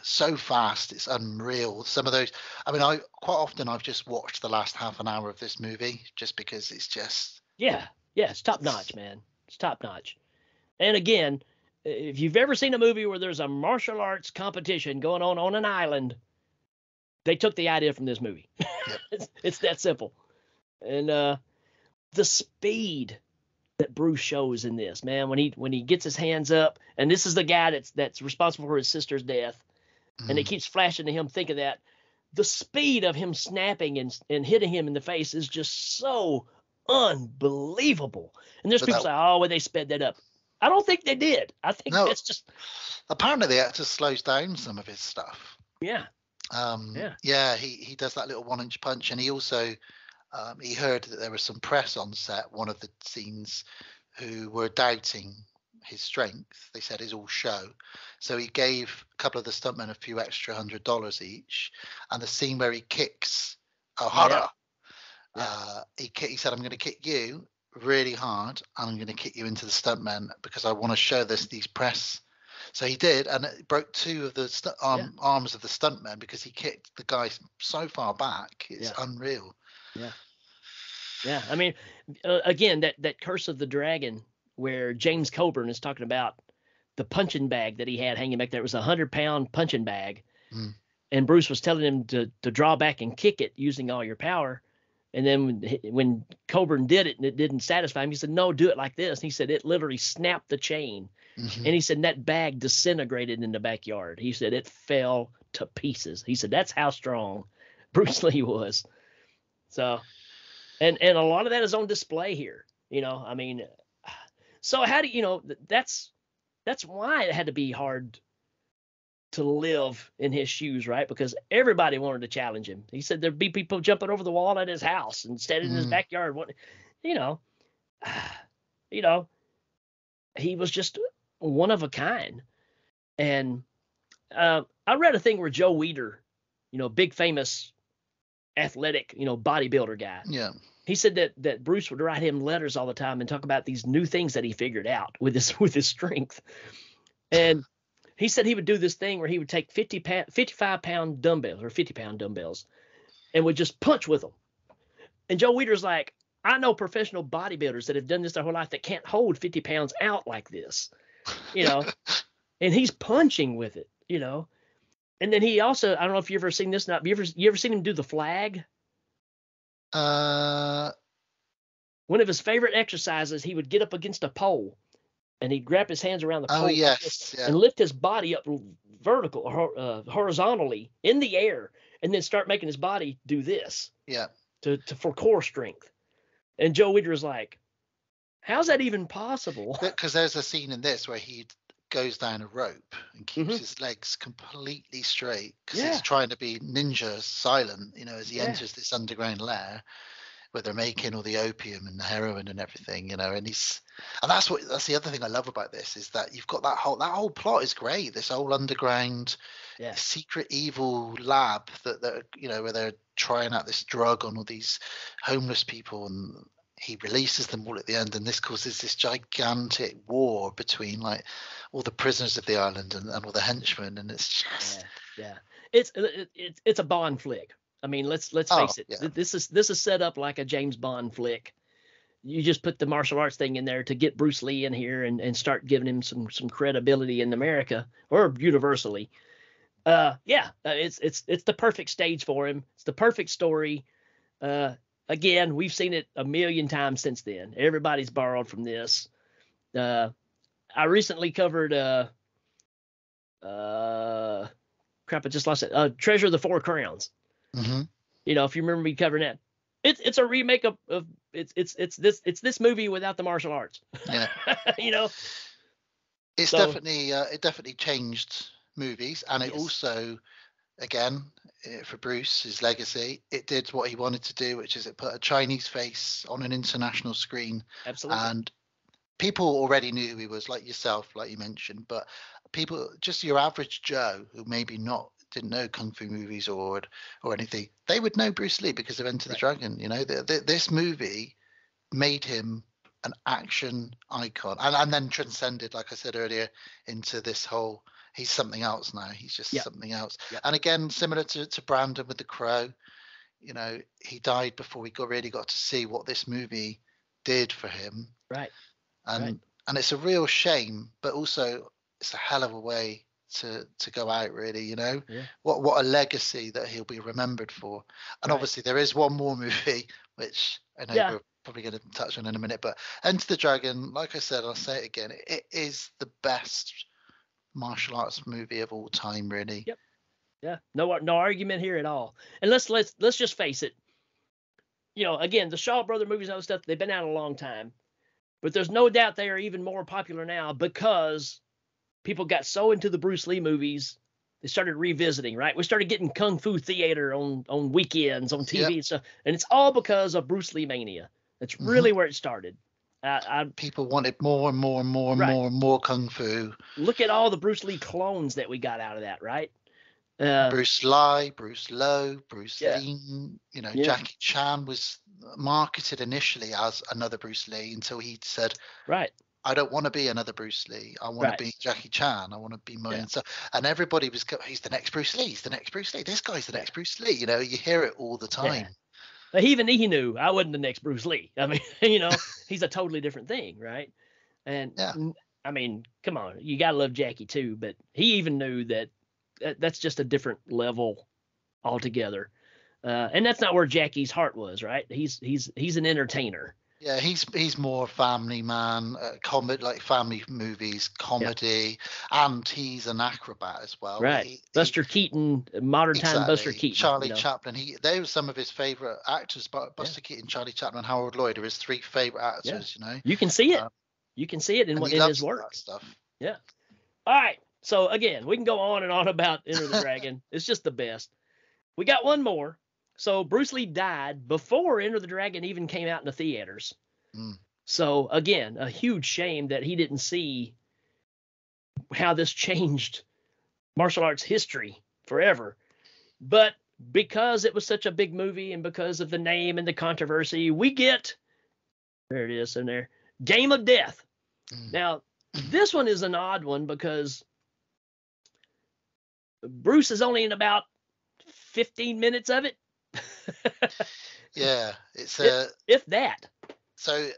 so fast, it's unreal. Some of those, I mean, quite often I've just watched the last half an hour of this movie just because it's just... Yeah, it's top notch, man. It's top notch. And again, if you've ever seen a movie where there's a martial arts competition going on an island, they took the idea from this movie. Yep. It's that simple. And the speed that Bruce shows in this, man, when he gets his hands up, and this is the guy that's responsible for his sister's death, and it keeps flashing to him. Think of that. The speed of him snapping and hitting him in the face is just so unbelievable. And there's people say, oh, well, they sped that up. I don't think they did. I think that's just. Apparently, the actor slows down some of his stuff. Yeah. Yeah. He does that little 1-inch punch, and he also he heard that there was some press on set. One of the scenes who were doubting his strength. They said is all show. So he gave a couple of the stuntmen a few extra $100 each. And the scene where he kicks O'Hara, he said, I'm going to kick you really hard, and I'm going to kick you into the stuntmen because I want to show these press. So he did, and it broke two of the arms of the stuntmen because he kicked the guy so far back. It's unreal. Yeah. I mean, again, that Curse of the Dragon, where James Coburn is talking about the punching bag that he had hanging back there. It was a 100-pound punching bag. And Bruce was telling him to draw back and kick it using all your power. And then when Coburn did it and it didn't satisfy him, he said, no, do it like this. And he said it literally snapped the chain. And he said that bag disintegrated in the backyard. He said it fell to pieces. He said that's how strong Bruce Lee was. So, and a lot of that is on display here. I mean, so how do that's why it had to be hard to live in his shoes, right? Because everybody wanted to challenge him. He said there'd be people jumping over the wall at his house and standing in his backyard. He was just one of a kind. And I read a thing where Joe Weider, big famous athletic, bodybuilder guy. Yeah. He said that Bruce would write him letters all the time and talk about these new things that he figured out with his strength. And he said he would do this thing where he would take 55-pound dumbbells or 50-pound dumbbells and would just punch with them. And Joe Weider's like, I know professional bodybuilders that have done this their whole life that can't hold 50 pounds out like this, and he's punching with it, And then he also, I don't know if you've ever seen this. Not you ever seen him do the flag? One of his favorite exercises, he would get up against a pole and he'd grab his hands around the pole and lift his body up horizontally in the air, and then start making his body do this. Yeah. For core strength. And Joe Weider is like, how's that even possible? Because there's a scene in this where he goes down a rope and keeps his legs completely straight because he's trying to be ninja silent, as he enters this underground lair where they're making all the opium and the heroin and everything, and that's the other thing I love about this is that you've got that whole plot is great. This whole underground secret evil lab that where they're trying out this drug on all these homeless people, and he releases them all at the end, and this causes this gigantic war between like all the prisoners of the island and all the henchmen, and it's just it's a Bond flick. I mean, let's face it. Yeah. This is set up like a James Bond flick. You just put the martial arts thing in there to get Bruce Lee in here and start giving him some credibility in America or universally. It's the perfect stage for him. It's the perfect story. Again, we've seen it a million times since then. Everybody's borrowed from this. I recently covered I just lost it. Treasure of the Four Crowns. Mm-hmm. If you remember me covering that, it's a remake of it's this movie without the martial arts. Yeah. It's definitely changed movies, and it also, again, for Bruce, his legacy, it did what he wanted to do, which is it put a Chinese face on an international screen. Absolutely. And people already knew who he was, like yourself, like you mentioned, but people, just your average Joe who maybe didn't know kung fu movies or anything, they would know Bruce Lee because of Enter the Dragon. This movie made him an action icon, and then transcended, like I said earlier, into this whole, he's something else now. He's just something else. And again, similar to Brandon with The Crow, he died before we really got to see what this movie did for him. Right. And it's a real shame, but also it's a hell of a way to go out, really. Yeah. What a legacy that he'll be remembered for. And Right. obviously there is one more movie which I know Yeah. we're probably going to touch on in a minute, but Enter the Dragon, like I said, I'll say it again, it is the best martial arts movie of all time, really. Yep. Yeah. No argument here at all. And let's just face it. Again, the Shaw Brother movies and other stuff, they've been out a long time. But there's no doubt they are even more popular now because people got so into the Bruce Lee movies, they started revisiting, right? We started getting Kung Fu theater on weekends, on TV and stuff. And it's all because of Bruce Lee mania. That's really where it started. People wanted more and more and more and more and more Kung Fu. Look at all the Bruce Lee clones that we got out of that, right? Bruce Lee, Bruce Lowe, Bruce Lee, Jackie Chan was marketed initially as another Bruce Lee until he said, right, I don't want to be another Bruce Lee. I want to be Jackie Chan. I want to be my own self. And everybody was going, he's the next Bruce Lee. He's the next Bruce Lee. This guy's the next Bruce Lee. You hear it all the time. But even he knew I wasn't the next Bruce Lee. I mean, he's a totally different thing, right? And I mean, come on, you gotta love Jackie too. But he even knew that that's just a different level altogether. And that's not where Jackie's heart was, right? He's an entertainer. Yeah, he's more family man, comedy, like family movies, comedy, and he's an acrobat as well. Right, Buster Keaton, modern time Buster Keaton. Charlie Chaplin. They were some of his favorite actors. Buster Keaton, Charlie Chaplin, Harold Lloyd are his three favorite actors. You can see it. You can see it in his work. Stuff. Yeah. All right. So again, we can go on and on about Enter the Dragon. It's just the best. We got one more. So Bruce Lee died before Enter the Dragon even came out in the theaters. So again, a huge shame that he didn't see how this changed martial arts history forever. But because it was such a big movie and because of the name and the controversy, we get, there it is in there, Game of Death. Now, this one is an odd one because Bruce is only in about 15 minutes of it. Yeah, it's if that. So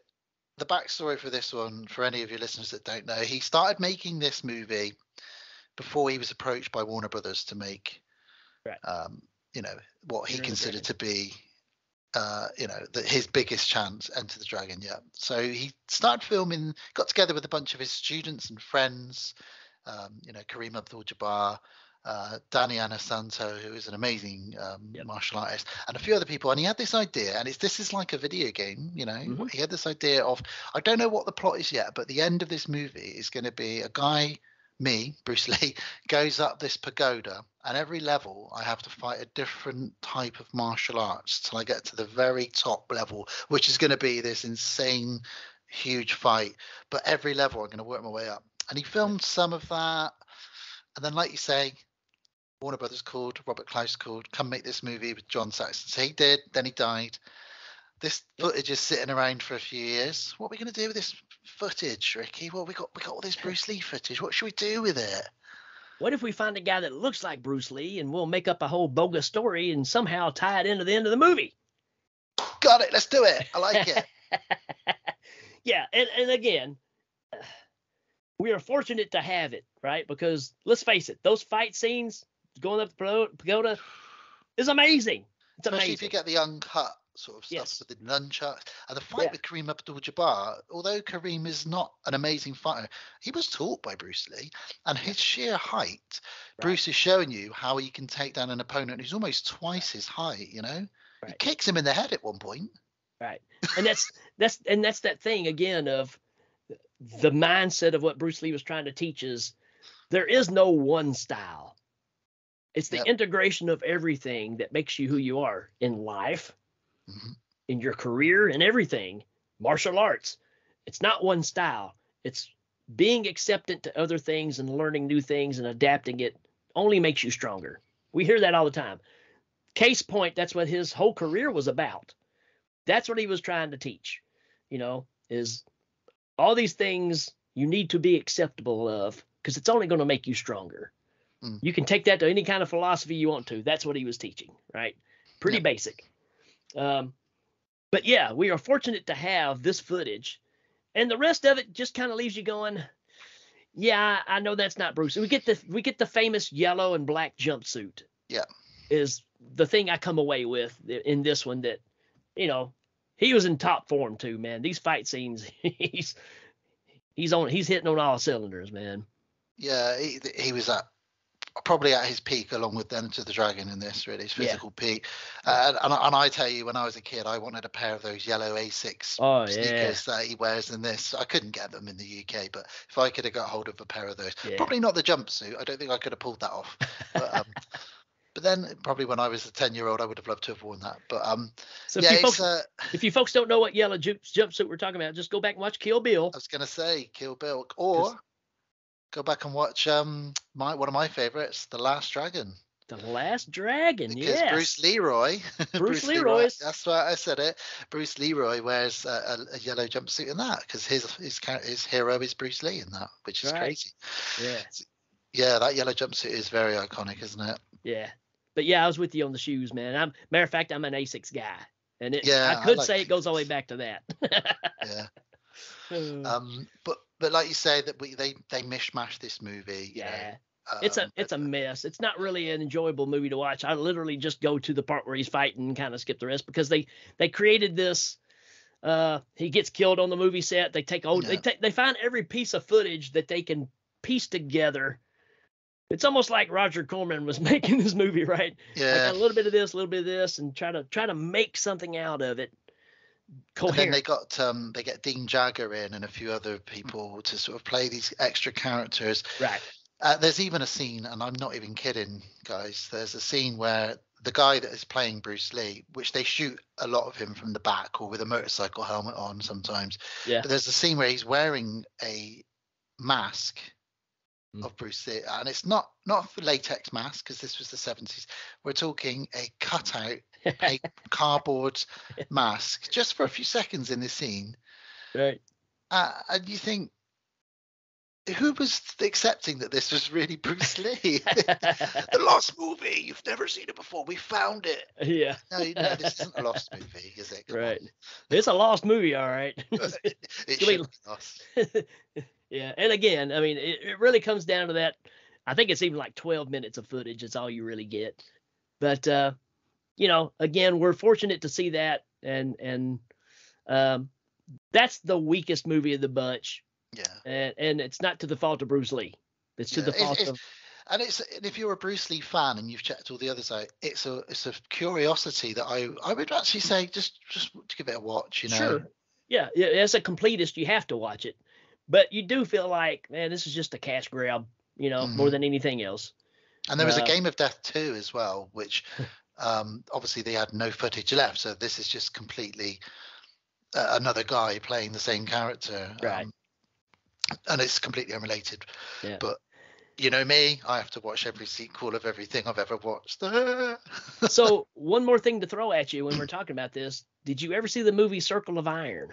the backstory for this one, for any of your listeners that don't know, he started making this movie before he was approached by Warner Brothers to make, what he considered to be, his biggest chance, Enter the Dragon. Yeah. So he started filming, got together with a bunch of his students and friends, Kareem Abdul-Jabbar, Danny Inosanto, who is an amazing martial artist, and a few other people. And he had this idea, and this is like a video game, He had this idea of, I don't know what the plot is yet, but the end of this movie is going to be a guy, Bruce Lee, goes up this pagoda, and every level I have to fight a different type of martial arts till I get to the very top level, which is going to be this insane, huge fight. But every level I'm going to work my way up. And he filmed some of that. And then, like you say, Warner Brothers called, Robert Klaus called, come make this movie with John Saxon. So he did, then he died. This footage is sitting around for a few years. What are we going to do with this footage, Ricky? Well, we got all this Bruce Lee footage. What should we do with it? What if we find a guy that looks like Bruce Lee and we'll make up a whole bogus story and somehow tie it into the end of the movie? Got it. Let's do it. I like it. Yeah. And again, we are fortunate to have it, right? Because let's face it, those fight scenes going up the pagoda is amazing. It's Especially amazing. if you get the uncut sort of stuff with the nunchucks. And the fight with Kareem Abdul-Jabbar, although Kareem is not an amazing fighter, he was taught by Bruce Lee. And his sheer height, Bruce is showing you how he can take down an opponent who's almost twice his height, He kicks him in the head at one point. Right. And that's that thing again of the mindset of what Bruce Lee was trying to teach is there is no one style. It's the integration of everything that makes you who you are in life, in your career, and everything. Martial arts. It's not one style. It's being acceptant to other things and learning new things and adapting it only makes you stronger. We hear that all the time. Case point, that's what his whole career was about. That's what he was trying to teach, is all these things you need to be acceptable of because it's only going to make you stronger. You can take that to any kind of philosophy you want to. That's what he was teaching, right? Pretty basic. But yeah, we are fortunate to have this footage. And the rest of it just kind of leaves you going, Yeah, I know that's not Bruce. We get the famous yellow and black jumpsuit. Yeah. Is the thing I come away with in this one, that, he was in top form too, man. These fight scenes, he's hitting on all cylinders, man. Yeah, he was probably at his peak, along with Enter the Dragon in this, really, his physical peak. And I tell you, when I was a kid, I wanted a pair of those yellow Asics sneakers that he wears in this. I couldn't get them in the UK, but if I could have got hold of a pair of those, probably not the jumpsuit. I don't think I could have pulled that off. But then probably when I was a 10-year-old, I would have loved to have worn that. But so if you folks don't know what yellow jumpsuit we're talking about, just go back and watch Kill Bill. I was going to say Kill Bill, or go back and watch one of my favorites, The Last Dragon. The Last Dragon, because Bruce Leroy. Bruce Leroy. That's why I said it. Bruce Leroy wears a yellow jumpsuit in that, because his hero is Bruce Lee in that, which is crazy. Yeah. Yeah, that yellow jumpsuit is very iconic, isn't it? Yeah. But yeah, I was with you on the shoes, man. Matter of fact, I'm an Asics guy, and I could say it goes all the way back to that. Yeah. But like you say, that they mishmash this movie. Yeah. It's a mess. It's not really an enjoyable movie to watch. I literally just go to the part where he's fighting and kind of skip the rest, because they created this. He gets killed on the movie set. They they find every piece of footage that they can piece together. It's almost like Roger Corman was making this movie, right? Yeah. Like a little bit of this, and try to make something out of it. Coherent. And then they get Dean Jagger in and a few other people to sort of play these extra characters. Right. There's even a scene, and I'm not even kidding, guys. There's a scene where the guy that is playing Bruce Lee, which they shoot a lot of him from the back or with a motorcycle helmet on sometimes. Yeah. But there's a scene where he's wearing a mask of Bruce Lee, and it's not a latex mask, because this was the 70s. We're talking a cutout, a cardboard mask, just for a few seconds in this scene. Right. And you think, who was accepting that this was really Bruce Lee? The Lost movie. You've never seen it before. We found it. Yeah. No, this isn't a Lost movie, is it? Come right. on. It's a Lost movie, all right. It should be Lost. Yeah. And again, I mean, it really comes down to that. I think it's even like 12 minutes of footage. It's all you really get. But, again, we're fortunate to see that. And that's the weakest movie of the bunch. Yeah. And it's not to the fault of Bruce Lee. It's to the fault of. And if you're a Bruce Lee fan and you've checked all the others out, it's a curiosity that I would actually say just to give it a watch. Sure. Yeah. As a completist, you have to watch it. But you do feel like, man, this is just a cash grab, more than anything else. And there was a Game of Death 2 as well, which obviously they had no footage left. So this is just completely another guy playing the same character. Right. And it's completely unrelated. Yeah. But you know me, I have to watch every sequel of everything I've ever watched. So one more thing to throw at you when we're talking about this. Did you ever see the movie Circle of Iron?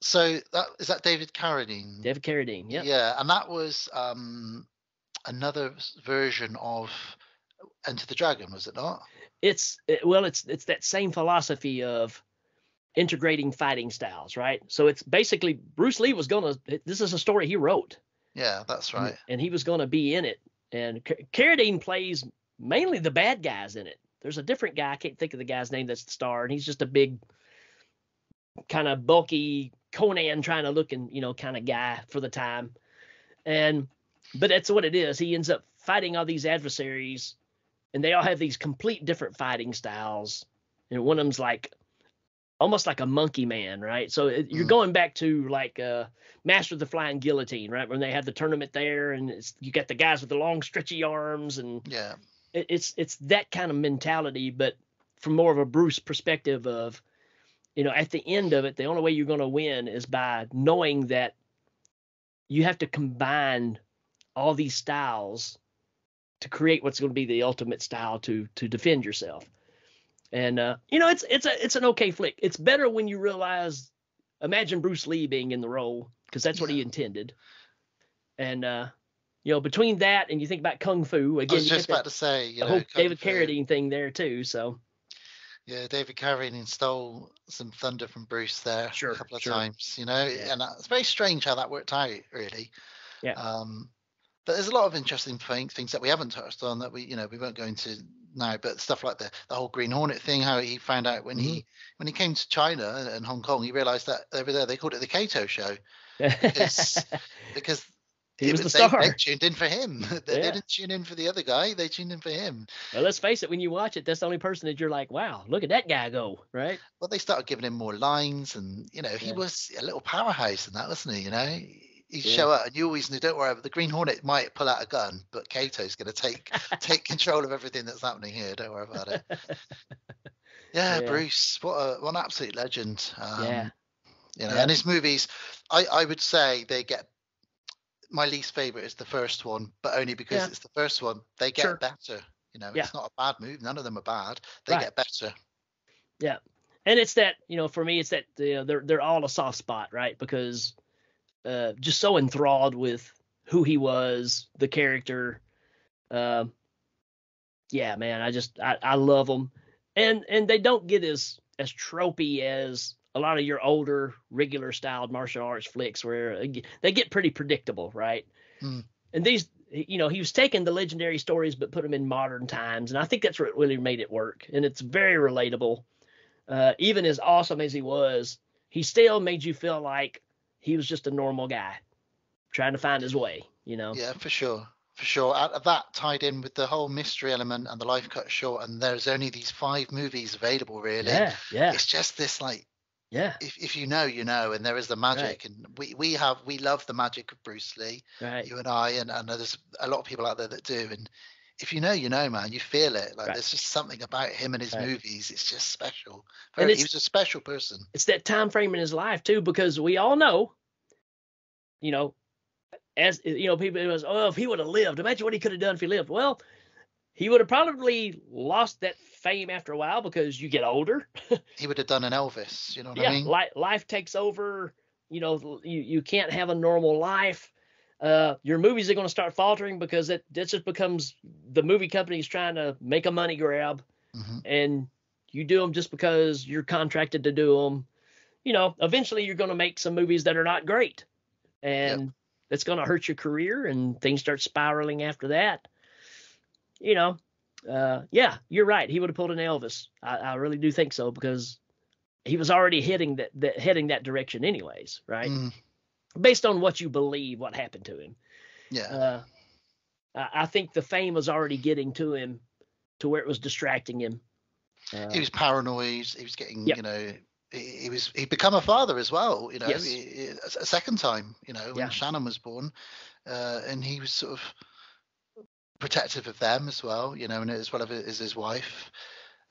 So is that David Carradine? David Carradine, yeah. Yeah, and that was another version of Enter the Dragon, was it not? It's that same philosophy of integrating fighting styles, right? So it's basically Bruce Lee this is a story he wrote. Yeah, that's right. And he was going to be in it. And Carradine plays mainly the bad guys in it. There's a different guy, I can't think of the guy's name, that's the star, and he's just a big, kind of bulky Conan trying to look and kind of guy for the time. But that's what it is. He ends up fighting all these adversaries, and they all have these complete different fighting styles. And one of them's like almost like a monkey man, right? So you're going back to like Master of the Flying Guillotine, right? When they had the tournament there, and you got the guys with the long stretchy arms, and yeah, it's that kind of mentality, but from more of a Bruce perspective of, at the end of it, the only way you're going to win is by knowing that you have to combine all these styles to create what's going to be the ultimate style to defend yourself. And it's an okay flick. It's better when you realize, imagine Bruce Lee being in the role, because that's what he intended. And between that and you think about Kung Fu again, I was just about to say, the whole David Carradine thing there too. So yeah, David Carradine stole some thunder from Bruce there a couple of times, and it's very strange how that worked out, really. Yeah. But there's a lot of interesting things that we haven't touched on that we won't go into now. But stuff like the whole Green Hornet thing, how he found out when he came to China and Hong Kong, he realised that over there they called it the Kato Show because he was the they star. tuned in for him. They didn't tune in for the other guy. They tuned in for him. Well, let's face it. When you watch it, that's the only person that you're like, wow, look at that guy go, right? Well, they started giving him more lines, and he was a little powerhouse in that, wasn't he? He'd show up, and you always knew, don't worry, the Green Hornet might pull out a gun, but Kato's going to take control of everything that's happening here. Don't worry about it. Yeah, Bruce, what an absolute legend. And his movies, I would say they get. My least favorite is the first one, but only because it's the first one. They get better. It's not a bad movie. None of them are bad. They get better. Yeah, and it's that for me, it's that they're all a soft spot, right? Because just so enthralled with who he was, the character. Man, I love them, and they don't get as tropey as a lot of your older regular styled martial arts flicks where they get pretty predictable, right? And these, he was taking the legendary stories but put them in modern times, and I think that's what really made it work. And it's very relatable. Even as awesome as he was, he still made you feel like he was just a normal guy trying to find his way, Yeah, for sure. That tied in with the whole mystery element and the life cut short, and there's only these 5 movies available, really. Yeah. It's just this if you know, and there is the magic, and we love the magic of Bruce Lee, you and I, and there's a lot of people out there that do, and if you know, man, you feel it. There's just something about hhim and his movies. It's just special. He was a special person. It's that time frame in his life too, because we all know, as people was, if he would have lived, imagine what he could have done if he lived. Well, he would have probably lost that fame after a while because you get older. He would have done an Elvis, you know what I mean? Life takes over. You can't have a normal life. Your movies are going to start faltering because it just becomes the movie company's trying to make a money grab, and you do them just because you're contracted to do them. Eventually you're going to make some movies that are not great, and that's going to hurt your career, and things start spiraling after that. You're right. He would have pulled an Elvis. I really do think so, because he was already heading that direction anyways, right? Based on what you believe, what happened to him. Yeah. I think the fame was already getting to him to where it was distracting him. He was paranoid. He was getting, he'd become a father as well, a second time, when Shannon was born, and he was sort of protective of them as well, and as well as his wife.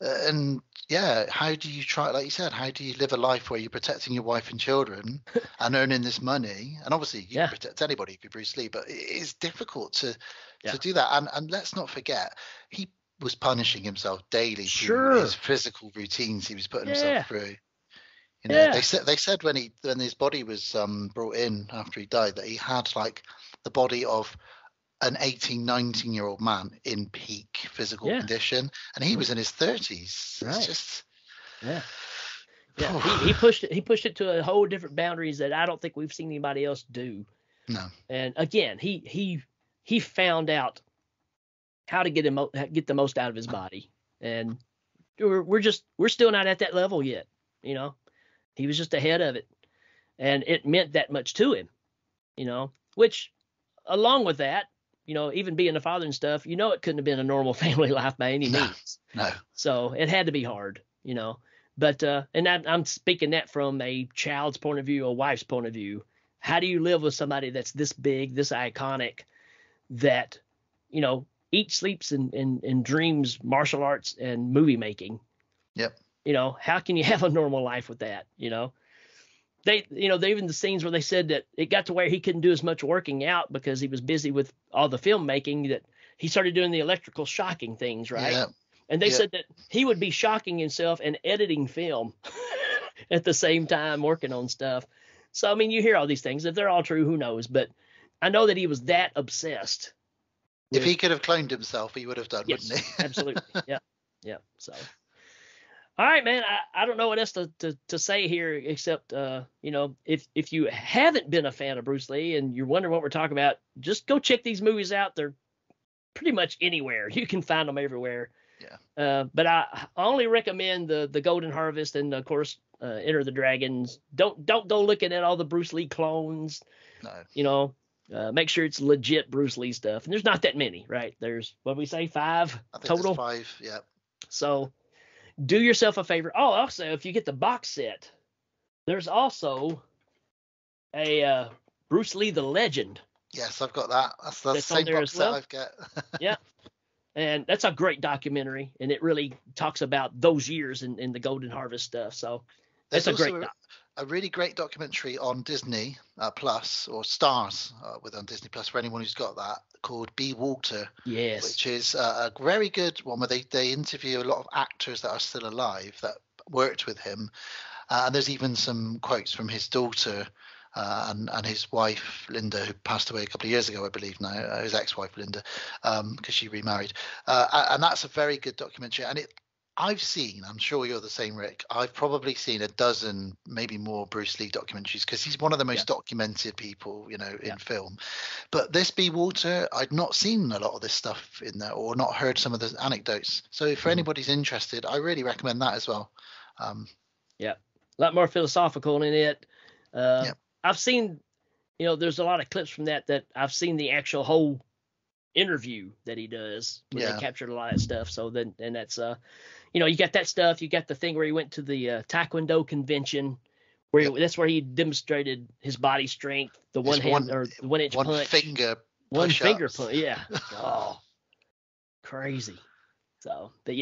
How do you try, like you said, how do you live a life where you're protecting your wife and children and earning this money? And obviously you can protect anybody if you're Bruce Lee, but it is difficult to do that. And let's not forget, he was punishing himself daily through his physical routines he was putting himself through. They said when his body was brought in after he died, that he had like the body of an 18, 19-year-old man in peak physical condition, and he was in his 30s. It's just he pushed it to a whole different boundaries that I don't think we've seen anybody else do. No. And again, he found out how to get the most out of his body, and we're still not at that level yet. He was just ahead of it, and it meant that much to him. Which along with that, even being a father and stuff, it couldn't have been a normal family life by any means. No. So it had to be hard, But and I'm speaking that from a child's point of view, a wife's point of view. How do you live with somebody that's this big, this iconic, that eats, sleeps, and dreams martial arts and movie making? Yep. How can you have a normal life with that? They even the scenes where they said that it got to where he couldn't do as much working out because he was busy with all the filmmaking, that he started doing the electrical shocking things, right? Yeah. And they said that he would be shocking himself and editing film at the same time working on stuff. So, I mean, you hear all these things. If they're all true, who knows? But I know that he was that obsessed. If he could have cloned himself, he would have done, wouldn't he? Absolutely. Yeah. So, All right, man. I don't know what else to say here except, if you haven't been a fan of Bruce Lee and you're wondering what we're talking about, just go check these movies out. They're pretty much anywhere. You can find them everywhere. Yeah. But I only recommend the Golden Harvest and, of course, Enter the Dragons. Don't go looking at all the Bruce Lee clones. No. Make sure it's legit Bruce Lee stuff. And there's not that many, right? There's, what we say, 5 I think total? there's 5, yeah. So do yourself a favor. Oh, also, if you get the box set, there's also a Bruce Lee the Legend. Yes, I've got that. That's the same box set I've got. Yeah. And that's a great documentary, and it really talks about those years in the Golden Harvest stuff. So There's it's a great a really great documentary on Disney Plus, or Stars on Disney Plus, for anyone who's got that, called Be Walter. Yes. Which is a very good one where they interview a lot of actors that are still alive that worked with him. And there's even some quotes from his daughter and his wife, Linda, who passed away a couple of years ago, I believe now, his ex-wife, Linda, because she remarried. And that's a very good documentary. And I've seen, I'm sure you're the same, Rick, I've probably seen a dozen, maybe more Bruce Lee documentaries, because he's one of the most documented people, in film. But this Be Walter, I'd not seen a lot of this stuff in there, or not heard some of the anecdotes. So if anybody's interested, I really recommend that as well. A lot more philosophical in it. I've seen, there's a lot of clips from that I've seen the actual whole interview that he does when they captured a lot of stuff. So then, and that's, you got that stuff. You got the thing where he went to the Taekwondo convention, where that's where he demonstrated his body strength, the one hand or the 1 inch punch, one finger punch. Yeah. Oh, crazy. So, but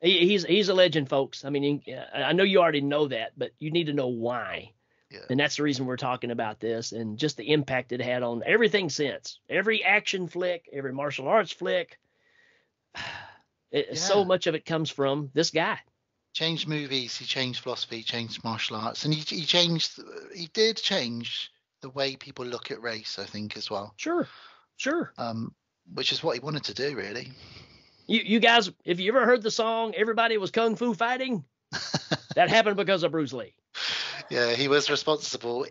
he's a legend, folks. I mean, I know you already know that, but you need to know why. Yeah. And that's the reason we're talking about this, and just the impact it had on everything since. Every action flick, every martial arts flick. So much of it comes from this guy. Changed movies, he changed philosophy, changed martial arts, and he did change the way people look at race, I think, as well. Sure. Which is what he wanted to do, really. You guys, if you ever heard the song "Everybody Was Kung Fu Fighting," that happened because of Bruce Lee. Yeah, he was responsible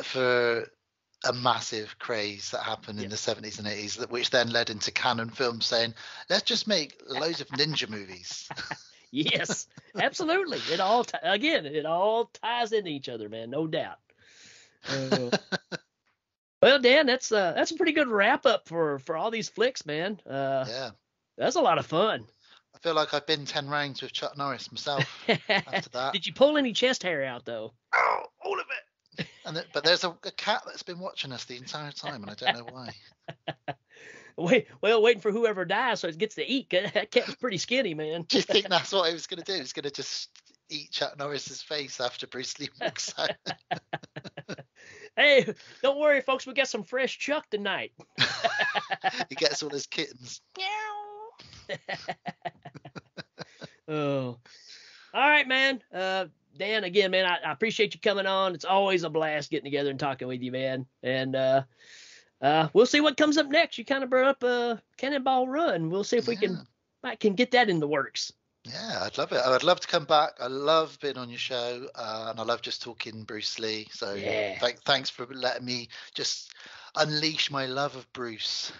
for a massive craze that happened in the 70s and 80s, which then led into Canon Films saying, let's just make loads of ninja movies. Yes, absolutely. It all ties into each other, man, no doubt. Well, Dan, that's a pretty good wrap up for all these flicks, man. That's a lot of fun. I feel like I've been 10 rounds with Chuck Norris myself after that. Did you pull any chest hair out, though? Oh, all of it. But there's a cat that's been watching us the entire time, and I don't know why. Waiting for whoever dies so it gets to eat. That cat's pretty skinny, man. Do you think that's what he was going to do? He's going to just eat Chuck Norris's face after Bruce Lee walks out. Hey, don't worry, folks. We got some fresh Chuck tonight. He gets all his kittens. Oh, all right, man. Dan, again, man, I appreciate you coming on. It's always a blast getting together and talking with you, man. And we'll see what comes up next. You kind of brought up Cannonball Run. We'll see if we can get that in the works. Yeah, I'd love it. I'd love to come back. I love being on your show, and I love just talking Bruce Lee. So thanks for letting me just unleash my love of Bruce.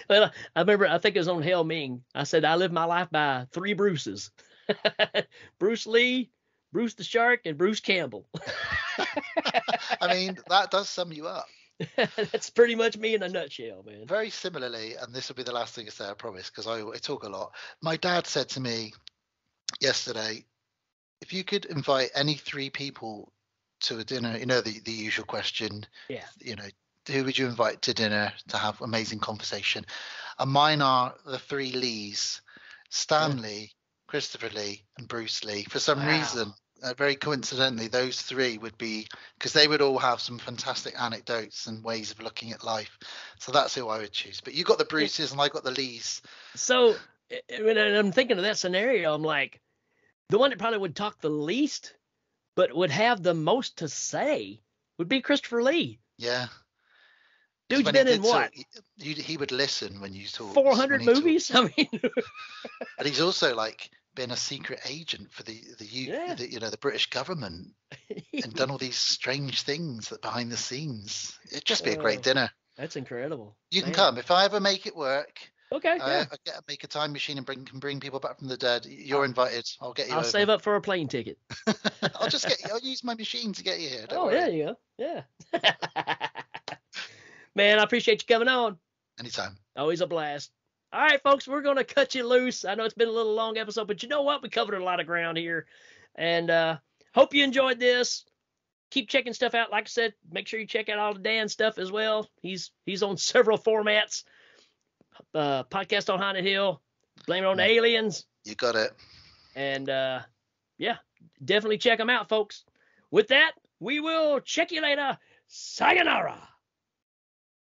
Well, I think it was on Hell Ming. I said, I live my life by 3 Bruces. Bruce Lee, Bruce the Shark, and Bruce Campbell. I mean, that does sum you up. That's pretty much me in a nutshell, man. Very similarly, and this will be the last thing I say, I promise, because I talk a lot. My dad said to me yesterday, if you could invite any 3 people to a dinner, the usual question, who would you invite to dinner to have amazing conversation? And mine are the 3 Lees: Stan Lee, Christopher Lee, and Bruce Lee. For some reason, very coincidentally, those 3 would be, because they would all have some fantastic anecdotes and ways of looking at life. So that's who I would choose. But you got the Bruces and I got the Lees. So when I'm thinking of that scenario, I'm like, the one that probably would talk the least, but would have the most to say, would be Christopher Lee. Yeah. Dude's been in what? He would listen when you talk. 400 movies? I mean. But he's also been a secret agent for the Yeah. the British government and done all these strange things that behind the scenes. It'd just be a great dinner. That's incredible. You can Man. come if I ever make it work. Okay, yeah. I make a time machine and can bring people back from the dead. You're invited. I'll get you. I'll over. save up for a plane ticket. I'll use my machine to get you here. Don't worry. There you go. Yeah. Man, I appreciate you coming on. Anytime. Always a blast. All right, folks, we're going to cut you loose. I know it's been a little long episode, but you know what? We covered a lot of ground here. And hope you enjoyed this. Keep checking stuff out. Like I said, make sure you check out all the Dan stuff as well. He's on several formats. Podcast on Haunted Hill. Blame it on the aliens. You got it. And, yeah, definitely check them out, folks. With that, we will check you later. Sayonara.